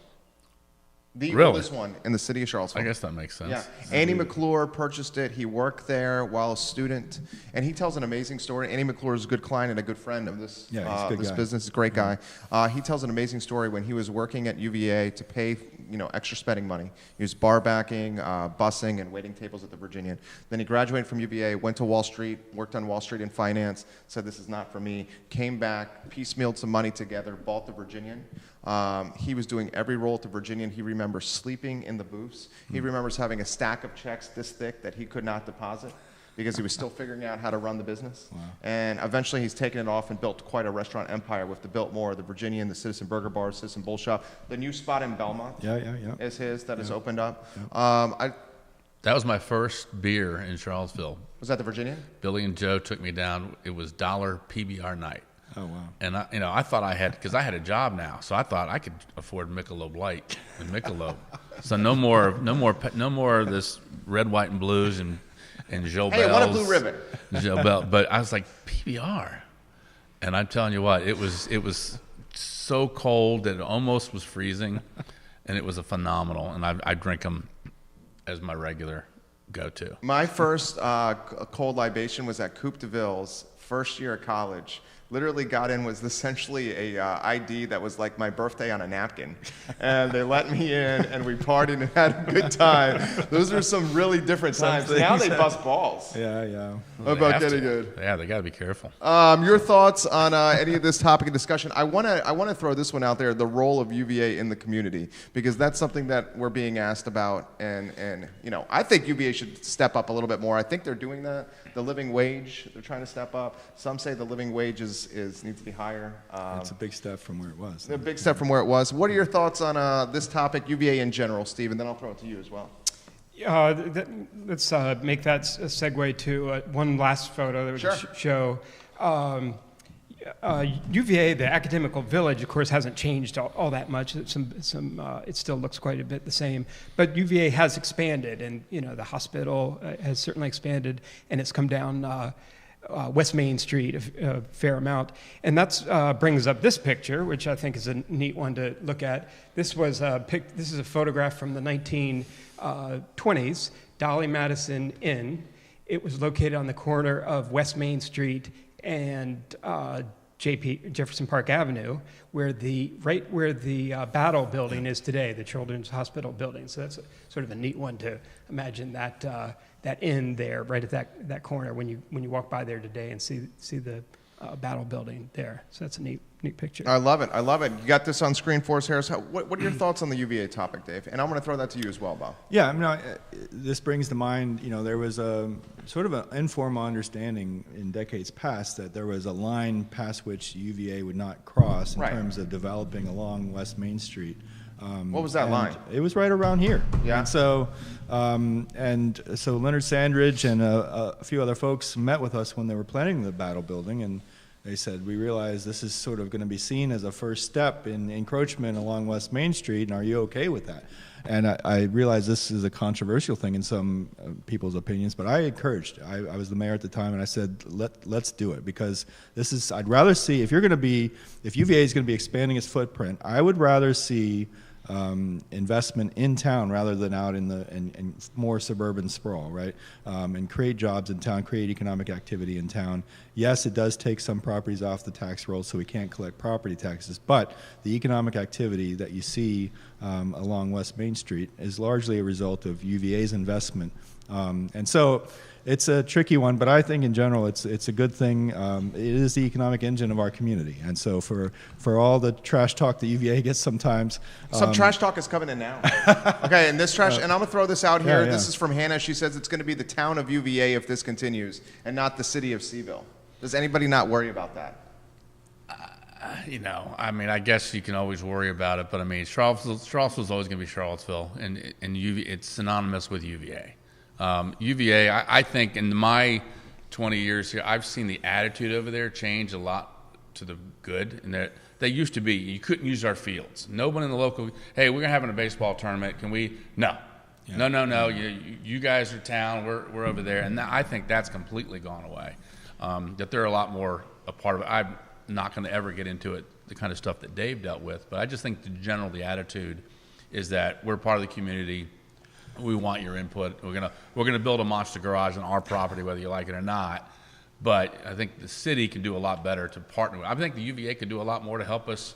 The oldest one in the city of Charlottesville. I guess that makes sense. Yeah. Andy McClure purchased it. He worked there while a student, and he tells an amazing story. Andy McClure is a good client and a good friend of this this business. He's a great guy. He tells an amazing story when he was working at UVA to pay extra spending money. He was bar backing, busing, and waiting tables at the Virginian. Then he graduated from UVA, went to Wall Street, worked on Wall Street in finance, said this is not for me, came back, piecemealed some money together, bought the Virginian. He was doing every role at the Virginian. He remembers sleeping in the booths. He remembers having a stack of checks this thick that he could not deposit because he was still figuring out how to run the business. Wow. And eventually he's taken it off and built quite a restaurant empire with the Biltmore, the Virginian, the Citizen Burger Bar, Citizen Bull Shop. The new spot in Belmont is his that has opened up. That was my first beer in Charlottesville. Was that the Virginian? Billy and Joe took me down. It was $1 PBR night. Oh, wow. And I thought because I had a job now, so I thought I could afford Michelob Light and Michelob. So no more of this red, white, and blues and Joe Bell's. Hey, I want a blue ribbon. Joe Bell, but I was like, PBR, and I'm telling you what, it was so cold that it almost was freezing, and it was a phenomenal. And I drink them as my regular go to. My first cold libation was at Coupe de Ville's first year of college. Literally got in, was essentially a ID that was like my birthday on a napkin. And they let me in, and we partied and had a good time. Those are some really different times. Now they bust balls. Yeah. About getting good. Yeah, they got to be careful. Your thoughts on any of this topic of discussion? I want to throw this one out there: the role of UVA in the community, because that's something that we're being asked about, and I think UVA should step up a little bit more. I think they're doing that. The living wage, they're trying to step up. Some say the living wage needs to be higher. It's a big step from where it was. A big step from where it was. What are your thoughts on this topic, UVA in general, Steve? And then I'll throw it to you as well. Let's make that a segue to one last photo that would Sure. show. UVA, the academical village, of course, hasn't changed all that much. It still looks quite a bit the same. But UVA has expanded, and the hospital has certainly expanded, and it's come down West Main Street a fair amount. And that brings up this picture, which I think is a neat one to look at. This is a photograph from the 1920s, Dolly Madison Inn. It was located on the corner of West Main Street and Jefferson Park Avenue, where the Battle building is today, the Children's Hospital building. So that's sort of a neat one to imagine that inn there, right at that corner when you walk by there today and see the Battle building there. So that's a neat picture. I love it. You got this on screen for us, Harris. What are your thoughts on the UVA topic, Dave? And I'm going to throw that to you as well, Bob. Yeah, this brings to mind, there was a sort of an informal understanding in decades past that there was a line past which UVA would not cross in terms of developing along West Main Street. What was that line? It was right around here. Yeah. And so Leonard Sandridge and a few other folks met with us when they were planning the Battle building, and they said, we realize this is sort of going to be seen as a first step in encroachment along West Main Street, and are you okay with that? And I realize this is a controversial thing in some people's opinions, but I encouraged. I was the mayor at the time, and I said, let's do it, because I'd rather see, if UVA is going to be expanding its footprint, I would rather see investment in town rather than out in more suburban sprawl, right? And create jobs in town, create economic activity in town. Yes, it does take some properties off the tax roll, so we can't collect property taxes, but the economic activity that you see along West Main Street is largely a result of UVA's investment. And so it's a tricky one, but I think in general it's a good thing. It is the economic engine of our community, and so for all the trash talk that UVA gets sometimes, some trash talk is coming in now. Okay, and this trash, and I'm gonna throw this out here. Yeah. This is from Hannah. She says it's going to be the town of UVA if this continues, and not the city of CVille. Does anybody not worry about that? I guess you can always worry about it, but Charlottesville's always going to be Charlottesville, and it's synonymous with UVA. UVA, I think in my 20 years here, I've seen the attitude over there change a lot to the good. And they used to be, you couldn't use our fields. Nobody in the local, hey, we're having a baseball tournament. Can we? No. Yeah. No. You guys are town. We're over there. And I think that's completely gone away. That they're a lot more a part of it. I'm not going to ever get into it, the kind of stuff that Dave dealt with. But I just think the attitude is that we're part of the community. We want your input. We're gonna build a monster garage on our property, whether you like it or not. But I think the city can do a lot better to partner with. I think the UVA could do a lot more to help us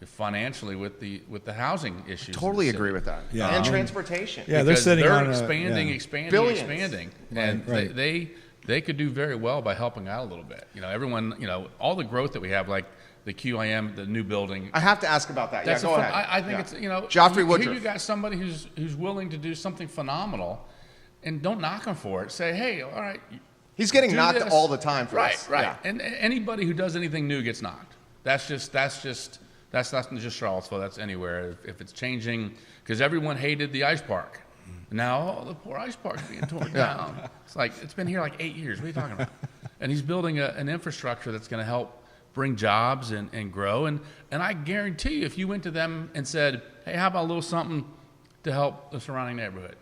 financially with the housing issues. Totally agree with that. Yeah. And transportation. Yeah, because they're expanding, Billions. and Right. they could do very well by helping out a little bit. Everyone, all the growth that we have, like the QIM, the new building. I have to ask about that. That's go ahead. I think it's Joffrey here Woodruff. you got somebody who's willing to do something phenomenal, and don't knock him for it. Say, hey, all right. He's getting do knocked this. all the time for this. Right. Yeah. And anybody who does anything new gets knocked. That's not just Charlottesville. That's anywhere. If it's changing, because everyone hated the ice park. Now, the poor ice park's being torn down. It's like, it's been here like 8 years. What are you talking about? And he's building an infrastructure that's going to help bring jobs and grow. And I guarantee you, if you went to them and said, hey, how about a little something to help the surrounding neighborhood?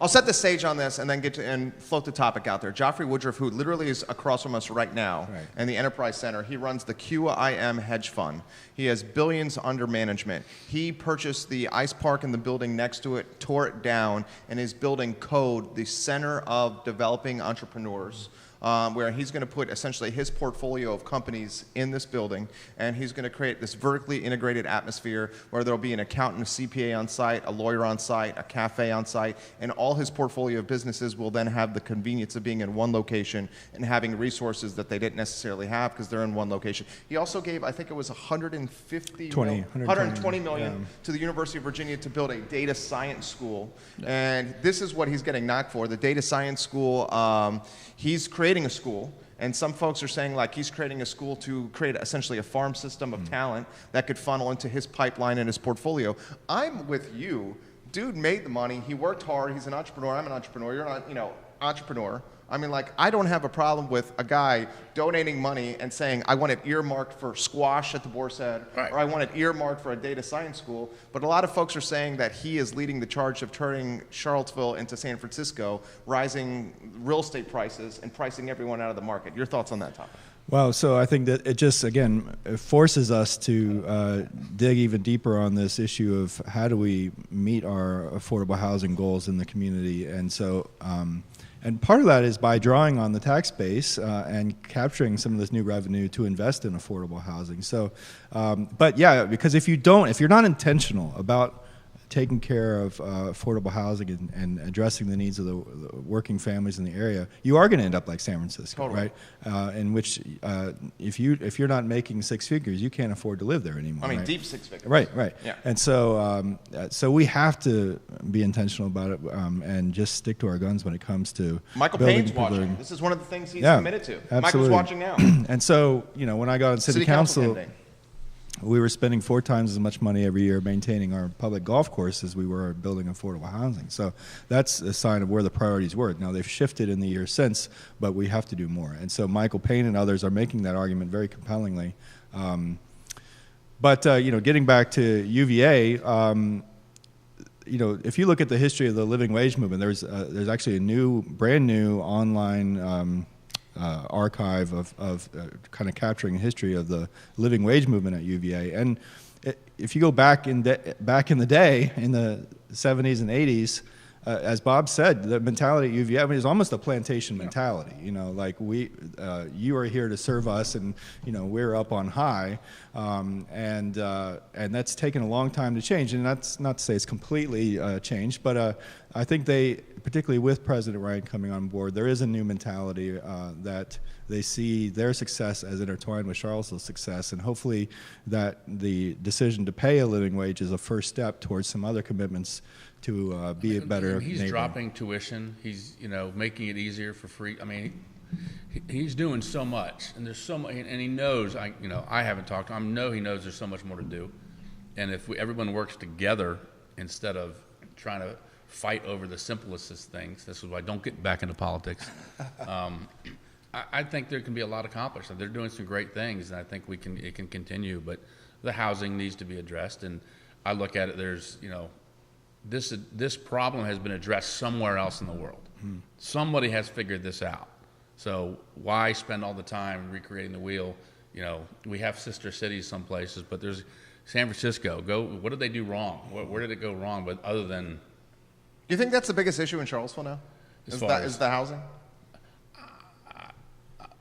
I'll set the stage on this and then get to and float the topic out there. Joffrey Woodruff, who literally is across from us right now in the Enterprise Center, he runs the QIM hedge fund. He has billions under management. He purchased the ice park in the building next to it, tore it down, and is building Code, the center of developing entrepreneurs. Where he's going to put essentially his portfolio of companies in this building, and he's going to create this vertically integrated atmosphere where there'll be an accountant, a CPA on site, a lawyer on site, a cafe on site, and all his portfolio of businesses will then have the convenience of being in one location and having resources that they didn't necessarily have because they're in one location. He also gave, I think it was 120 million to the University of Virginia to build a data science school, and this is what he's getting knocked for. The data science school, he's creating a school, and some folks are saying like he's creating a school to create essentially a farm system of talent that could funnel into his pipeline and his portfolio. I'm with you. Dude made the money. He worked hard. He's an entrepreneur. I'm an entrepreneur. You're not, entrepreneur. I mean, like, I don't have a problem with a guy donating money and saying, I want it earmarked for squash at the Boar's Head, or I want it earmarked for a data science school. But a lot of folks are saying that he is leading the charge of turning Charlottesville into San Francisco, rising real estate prices, and pricing everyone out of the market. Your thoughts on that topic? Well, so I think that it just, again, it forces us to dig even deeper on this issue of how do we meet our affordable housing goals in the community. And so, and part of that is by drawing on the tax base and capturing some of this new revenue to invest in affordable housing. So, but yeah, because if you're not intentional about taking care of affordable housing and addressing the needs of the working families in the area, you are going to end up like San Francisco, right? In which, if you're not making six figures, you can't afford to live there anymore. I mean, right? deep six figures. Right. Yeah. And so, so we have to be intentional about it and just stick to our guns when it comes to Michael building Payne's watching. This is one of the things he's committed to. Absolutely. Michael's watching now. And so, when I got on city council we were spending 4 times as much money every year maintaining our public golf course as we were building affordable housing. So that's a sign of where the priorities were. Now, they've shifted in the years since, but we have to do more. And so Michael Payne and others are making that argument very compellingly. But getting back to UVA, if you look at the history of the living wage movement, there's actually a brand new online archive of kind of capturing the history of the living wage movement at UVA. And if you go back in the day, in the 70s and 80s, as Bob said, the mentality at UVA, it's almost a plantation mentality. Like you are here to serve us, and we're up on high, and that's taken a long time to change. And that's not to say it's completely changed, but I think particularly with President Ryan coming on board, there is a new mentality that they see their success as intertwined with Charlottesville's success, and hopefully that the decision to pay a living wage is a first step towards some other commitments to be a better He's neighbor. dropping tuition. He's making it easier for free. I mean, he's doing so much, and there's so much, and he knows. I haven't talked to him. I know he knows there's so much more to do, and if everyone works together instead of trying to fight over the simplest things, this is why I don't get back into politics. I think there can be a lot accomplished. They're doing some great things, and I think it can continue. But the housing needs to be addressed, and I look at it. There's this problem has been addressed somewhere else in the world. Somebody has figured this out. So why spend all the time recreating the wheel? We have sister cities some places, but there's San Francisco. What did they do wrong? Where did it go wrong? But other than, Do you think that's the biggest issue in Charlottesville now? Is the housing?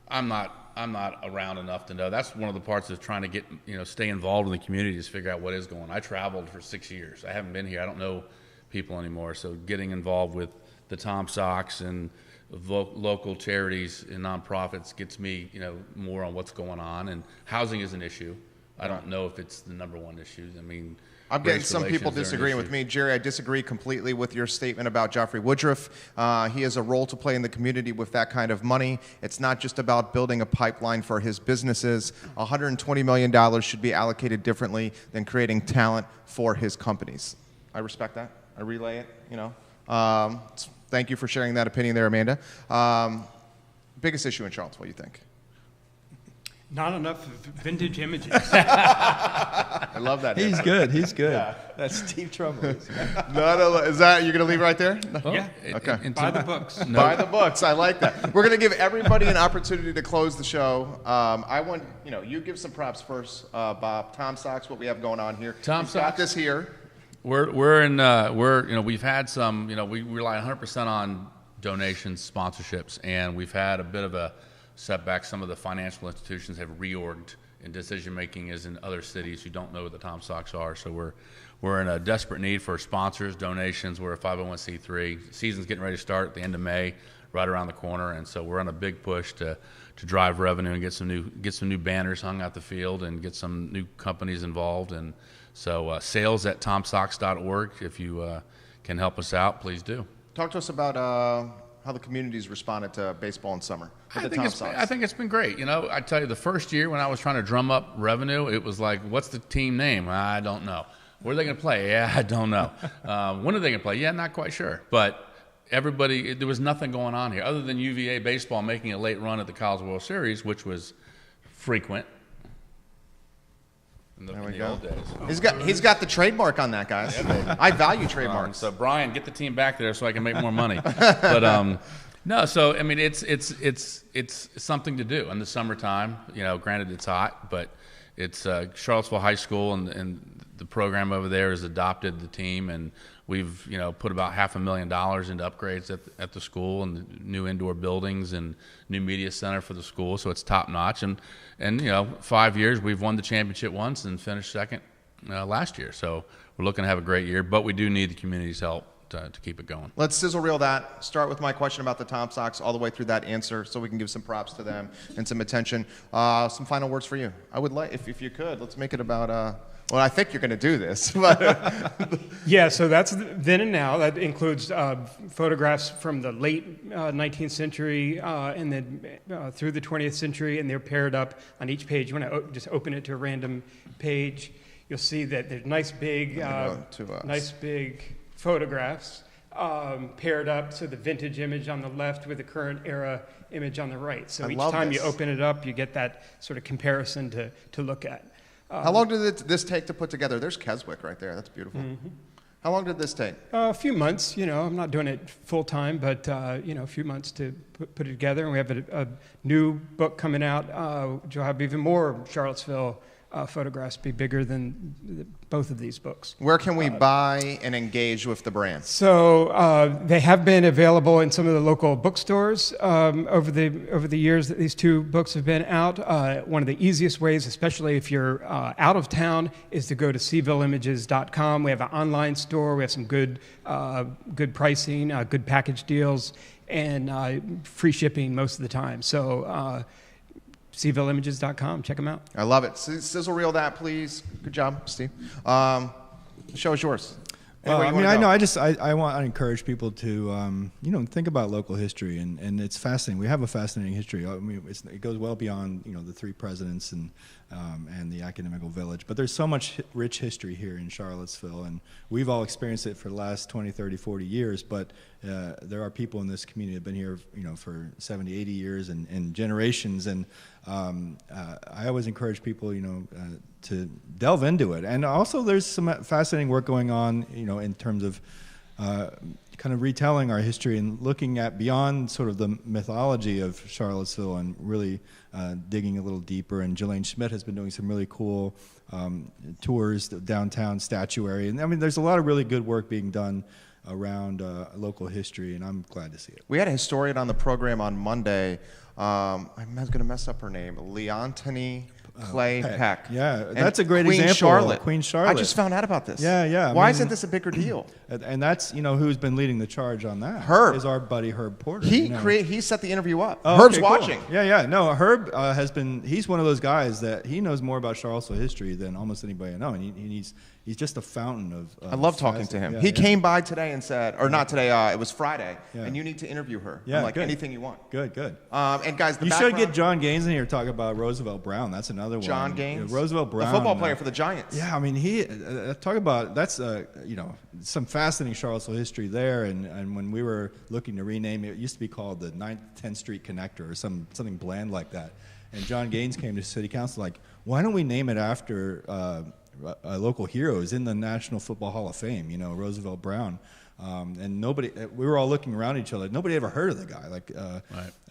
I'm not around enough to know. That's one of the parts of trying to get, stay involved in the community is figure out what is going on. I traveled for 6 years. I haven't been here. I don't know people anymore. So getting involved with the Tom Sox and local charities and nonprofits gets me, more on what's going on. And housing is an issue. I don't know if it's the number one issue. I mean, I'm getting some people disagreeing with me. Jerry, I disagree completely with your statement about Joffrey Woodruff. He has a role to play in the community with that kind of money. It's not just about building a pipeline for his businesses. $120 million should be allocated differently than creating talent for his companies. I respect that. I relay it, Thank you for sharing that opinion there, Amanda. Biggest issue in Charlottesville, you think? Not enough vintage images. I love that. He's good. He's good. Yeah. That's Steve Trumbull. Is that you're going to leave right there? No? Yeah. Okay. Buy the books. No. Buy the books. I like that. We're going to give everybody an opportunity to close the show. I want you give some props first, Bob. Tom Socks, what we have going on here. We've got this here. We've had some, we rely 100% on donations, sponsorships, and we've had a bit of a setback. Some of the financial institutions have reorged, and decision making is in other cities who don't know what the Tom Socks are. So we're in a desperate need for sponsors, donations. We're a 501c3. Season's getting ready to start at the end of May, right around the corner, and so we're on a big push to drive revenue and get some new banners hung out the field and get some new companies involved. And so sales@tomsocks.org. If you can help us out, please do. Talk to us about how the community's responded to baseball in summer. I think it's been great. I tell you, the first year when I was trying to drum up revenue, it was like, what's the team name? I don't know. Where are they going to play? Yeah, I don't know. When are they going to play? Yeah, not quite sure. But there was nothing going on here other than UVA baseball making a late run at the College World Series, which was frequent in the old days. He's got the trademark on that, guys. I value trademarks. So Brian, get the team back there so I can make more money. But no, so I mean it's something to do in the summertime. Granted it's hot, but it's Charlottesville High School and the program over there has adopted the team, and we've put about $500,000 into upgrades at the school and the new indoor buildings and new media center for the school. So it's top notch, and 5 years we've won the championship once and finished second last year. So we're looking to have a great year, but we do need the community's help to keep it going. Let's sizzle reel that. Start with my question about the Tom Socks all the way through that answer, so we can give some props to them and some attention. Some final words for you. I would like, if you could, let's make it about. Well, I think you're going to do this. But Yeah, so that's then and now. That includes photographs from the late 19th century and then through the 20th century, and they're paired up on each page. You want to just open it to a random page. You'll see that there's nice big photographs paired up, so the vintage image on the left with the current era image on the right. So each time you open it up, you get that sort of comparison to look at. How long did this take to put together? There's Keswick right there. That's beautiful. Mm-hmm. How long did this take? A few months. I'm not doing it full time, but a few months to put it together. And we have a new book coming out, which will have even more Charlottesville photographs, be bigger than both of these books. Where can we buy and engage with the brand? So they have been available in some of the local bookstores over the years that these two books have been out. One of the easiest ways, especially if you're out of town, is to go to CVilleImages.com. We have an online store. We have some good pricing, good package deals, and free shipping most of the time. So CVilleImages.com. Check them out. I love it. Sizzle reel that, please. Good job, Steve. The show is yours. I want to encourage people to, think about local history, and it's fascinating. We have a fascinating history. I mean, it goes well beyond, the three presidents and the academical village. But there's so much rich history here in Charlottesville, and we've all experienced it for the last 20, 30, 40 years. But there are people in this community that have been here, for 70, 80 years and generations. And I always encourage people, to delve into it. And also there's some fascinating work going on, in terms of kind of retelling our history and looking at beyond sort of the mythology of Charlottesville and really digging a little deeper. And Jelaine Schmidt has been doing some really cool tours, downtown statuary. And I mean, there's a lot of really good work being done around local history, and I'm glad to see it. We had a historian on the program on Monday. I'm going to mess up her name. Leontini Clay Peck. Yeah, that's a great Queen example. Charlotte. Queen Charlotte. I just found out about this. Yeah. Why isn't this a bigger deal? And that's, who's been leading the charge on that. Herb. Is our buddy Herb Porter. He set the interview up. Oh, Herb's okay, cool. watching. Yeah. No, Herb he's one of those guys that he knows more about Charlottesville history than almost anybody I know. And he's just a fountain of I love talking to him. Yeah, he came by today and said, or not today, it was Friday, and you need to interview her. Yeah, I'm like, good. anything you want. Good. And guys, you should get John Gaines in here to talk about Roosevelt Brown. That's another one. John Gaines? Yeah, Roosevelt Brown. The football player for the Giants. Yeah, I mean, he talk about that's some fascinating Charlottesville history there. And when we were looking to rename it, used to be called the 9th 10th Street Connector or something bland like that. And John Gaines came to city council like, why don't we name it after a local hero who's in the National Football Hall of Fame, Roosevelt Brown. And we were all looking around at each other. Nobody ever heard of the guy.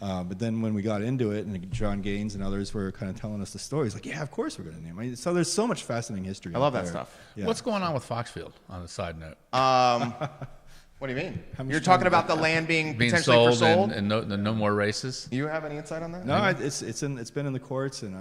But then when we got into it, and John Gaines and others were kind of telling us the stories, like, yeah, of course we're going to name it. So there's so much fascinating history. I love that stuff. Yeah. What's going on with Foxfield, on a side note? What do you mean? You're talking about the land being potentially sold for sold? and no more races? You have any insight on that? No, it's been in the courts, and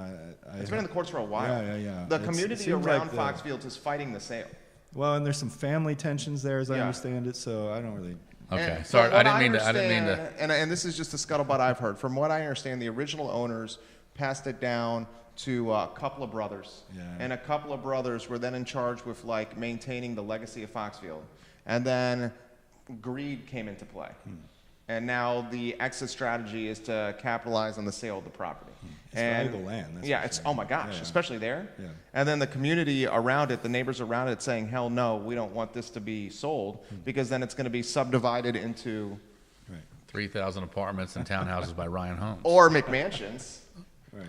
it's been in the courts for a while. Yeah. The community around Foxfield is fighting the sale. Well, and there's some family tensions there, as I understand it. So I don't really. Okay, sorry, I didn't mean to. And this is just a scuttlebutt I've heard. From what I understand, the original owners passed it down to a couple of brothers, and a couple of brothers were then in charge with maintaining the legacy of Foxfield, and then greed came into play. And now the exit strategy is to capitalize on the sale of the property. It's valuable land. That's oh my gosh, especially there. Yeah. And then the community around it, the neighbors around it saying, hell no, we don't want this to be sold because then it's going to be subdivided into 3,000 apartments and townhouses by Ryan Holmes. Or McMansions.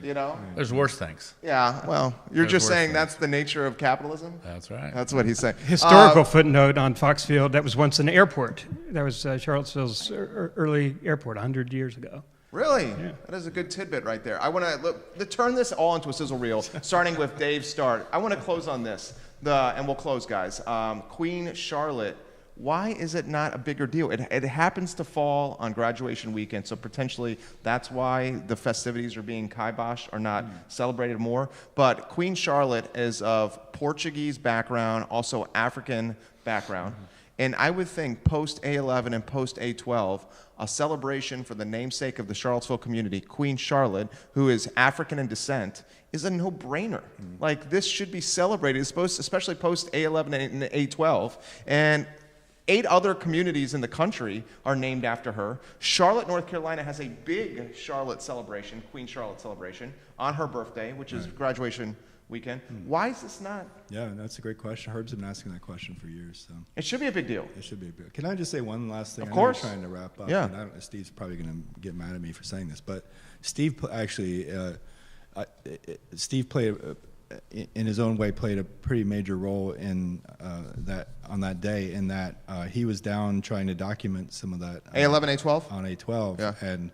There's worse things. Yeah, well, you're just saying that's the nature of capitalism? That's right. That's what he's saying. Historical footnote on Foxfield, that was once an airport. That was Charlottesville's early airport 100 years ago. Really? Yeah. That is a good tidbit right there. I want to turn this all into a sizzle reel, starting with Dave's start. I want to close on this, and we'll close, guys. Queen Charlotte. Why is it not a bigger deal? It happens to fall on graduation weekend, so potentially that's why the festivities are being kiboshed or not celebrated more. But Queen Charlotte is of Portuguese background, also African background. And I would think post A11 and post A12, a celebration for the namesake of the Charlottesville community, Queen Charlotte, who is African in descent, is a no-brainer. This should be celebrated, especially post A11 and A12. And 8 other communities in the country are named after her. Charlotte, North Carolina has a big Charlotte celebration, Queen Charlotte celebration, on her birthday, which is graduation weekend. Why is this not? Yeah, that's a great question. Herb's been asking that question for years. So. It should be a big deal. It should be a big deal. Can I just say one last thing? Of course. I'm trying to wrap up. Yeah. And Steve's probably going to get mad at me for saying this, but Steve actually, Steve played in his own way, played a pretty major role in on that day. In that he was down trying to document some of that A11, A12 on A12, and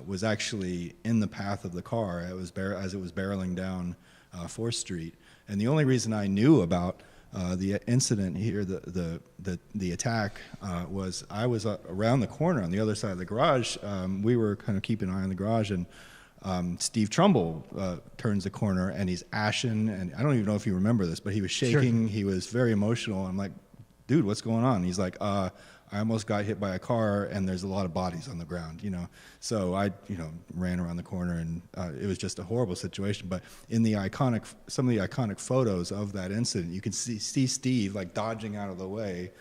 was actually in the path of the car as it was barreling down 4th Street. And the only reason I knew about the incident here, the attack, was I was around the corner on the other side of the garage. We were kind of keeping an eye on the garage, and Steve Trumbull turns the corner, and he's ashen, and I don't even know if you remember this, but he was shaking. Sure. He was very emotional. I'm like, dude, what's going on? And he's like, I almost got hit by a car, and there's a lot of bodies on the ground, So I, ran around the corner, and it was just a horrible situation. But in some of the iconic photos of that incident, you can see Steve dodging out of the way.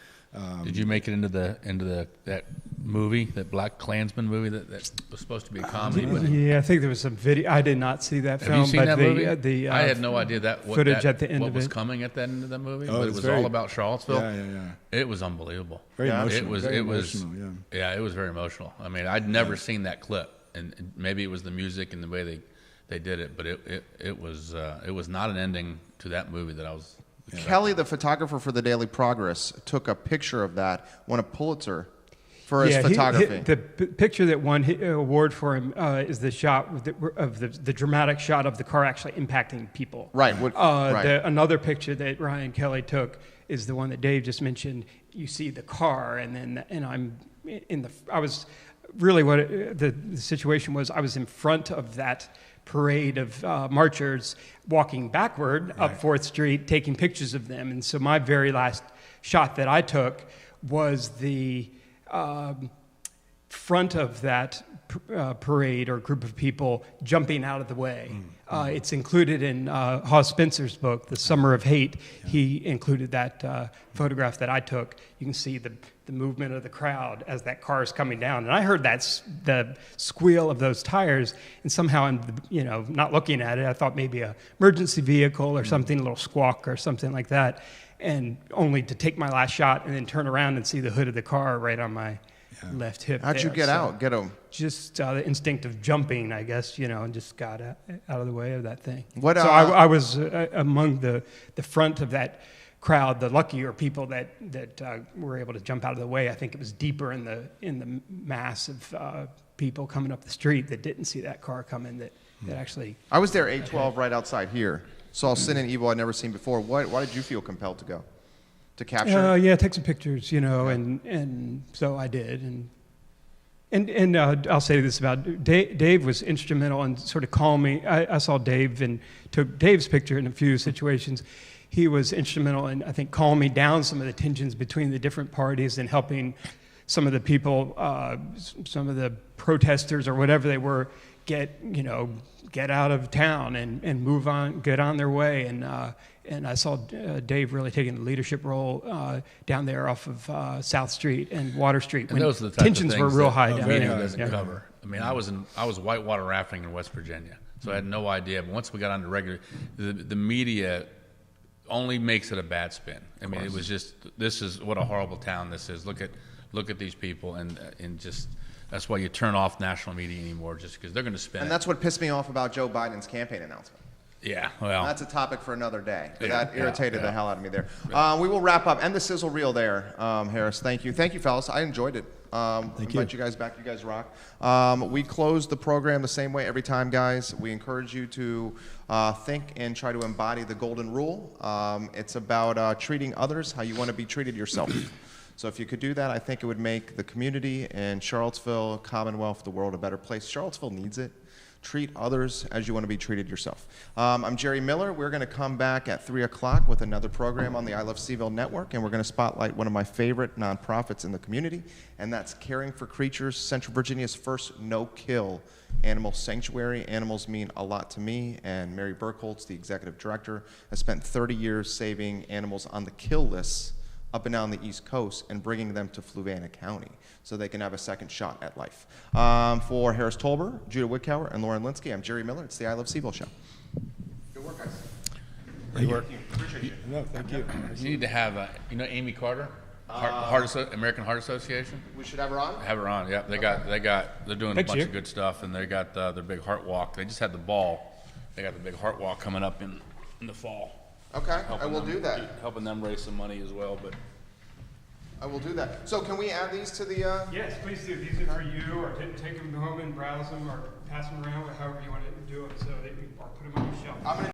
Did you make it into that movie, that Black Klansman movie that was supposed to be a comedy? Yeah, I think there was some video. I did not see that film. Have you seen that movie? I had no idea footage at the end what of was it. coming at the end of that movie. Oh, but it was all about Charlottesville. Yeah. It was unbelievable. Very emotional. It was. Yeah, it was very emotional. I mean, I'd never seen that clip, and maybe it was the music and the way they did it, but it was not an ending to that movie that I was. Kelly, the photographer for the Daily Progress, took a picture of that, won a Pulitzer for his photography. The picture that won an award for him is the shot of the dramatic shot of the car actually impacting people. Right. Another picture that Ryan Kelly took is the one that Dave just mentioned. You see the car, and I'm in the. I was really the situation was. I was in front of that parade of marchers walking backward up 4th Street, taking pictures of them. And so my very last shot that I took was the front of that parade or group of people jumping out of the way. It's included in Hawes Spencer's book, The Summer of Hate. He included that photograph that I took. You can see the movement of the crowd as that car is coming down. And I heard the squeal of those tires, and somehow I'm, not looking at it, I thought maybe a emergency vehicle or something, a little squawk or something like that, and only to take my last shot and then turn around and see the hood of the car right on my left hip. How'd you there. get So out? Get him. Just the instinct of jumping, I guess, and just got out of the way of that thing. What, so I was among the front of that crowd, the luckier people that were able to jump out of the way. I think it was deeper in the mass of people coming up the street that didn't see that car coming that actually. I was there 812 right outside here. Saw Sin and Evil I'd never seen before. Why did you feel compelled to go? To capture? Yeah, take some pictures, and so I did, and I'll say this about Dave was instrumental in sort of calming. I saw Dave and took Dave's picture in a few situations. He was instrumental in, I think, calming down some of the tensions between the different parties and helping some of the people, some of the protesters or whatever they were, get out of town and move on, get on their way. And I saw Dave really taking the leadership role down there off of South Street and Water Street. And those are the types tensions of were things real that high the down media there. doesn't cover. I mean, I was whitewater rafting in West Virginia, so I had no idea. But once we got on to regular, the media only makes it a bad spin. I mean, it was just, this is what a horrible town this is. Look at these people, and just that's why you turn off national media anymore, just because they're going to spin. And that's what pissed me off about Joe Biden's campaign announcement. Yeah, well, That's a topic for another day. Yeah, That irritated yeah. the hell out of me there. We will wrap up. End the sizzle reel there, Harris. Thank you, fellas. I enjoyed it. Invite you guys back. You guys rock. We close the program the same way every time, guys. We encourage you to think and try to embody the golden rule. It's about treating others how you want to be treated yourself. So if you could do that, I think it would make the community and Charlottesville, Commonwealth, the world a better place. Charlottesville needs it. Treat others as you want to be treated yourself. I'm Jerry Miller. We're going to come back at 3 o'clock with another program on the I Love CVille network, and we're going to spotlight one of my favorite nonprofits in the community, and that's Caring for Creatures, Central Virginia's first no-kill animal sanctuary. Animals mean a lot to me, and Mary Birkholz, the executive director, has spent 30 years saving animals on the kill list up and down the East Coast and bringing them to Fluvanna County so they can have a second shot at life. For Harris Tolber, Judah Woodcower, and Lauren Linsky, I'm Jerry Miller. It's the I Love CVille Show. Good work, guys. Thank you. Appreciate you. No, thank you. you need to have, Amy Carter, American Heart Association. We should have her on? Have her on. Yeah, they're doing a bunch of good stuff, and they got their big heart walk. They just had the ball. They got the big heart walk coming up in the fall. Okay, I will do that. Helping them raise some money as well, but. I will do that. So can we add these to the... Yes, please do. These are for you, or take them home and browse them, or pass them around, however you want to do it, so that you or put them on your shelf. I'm gonna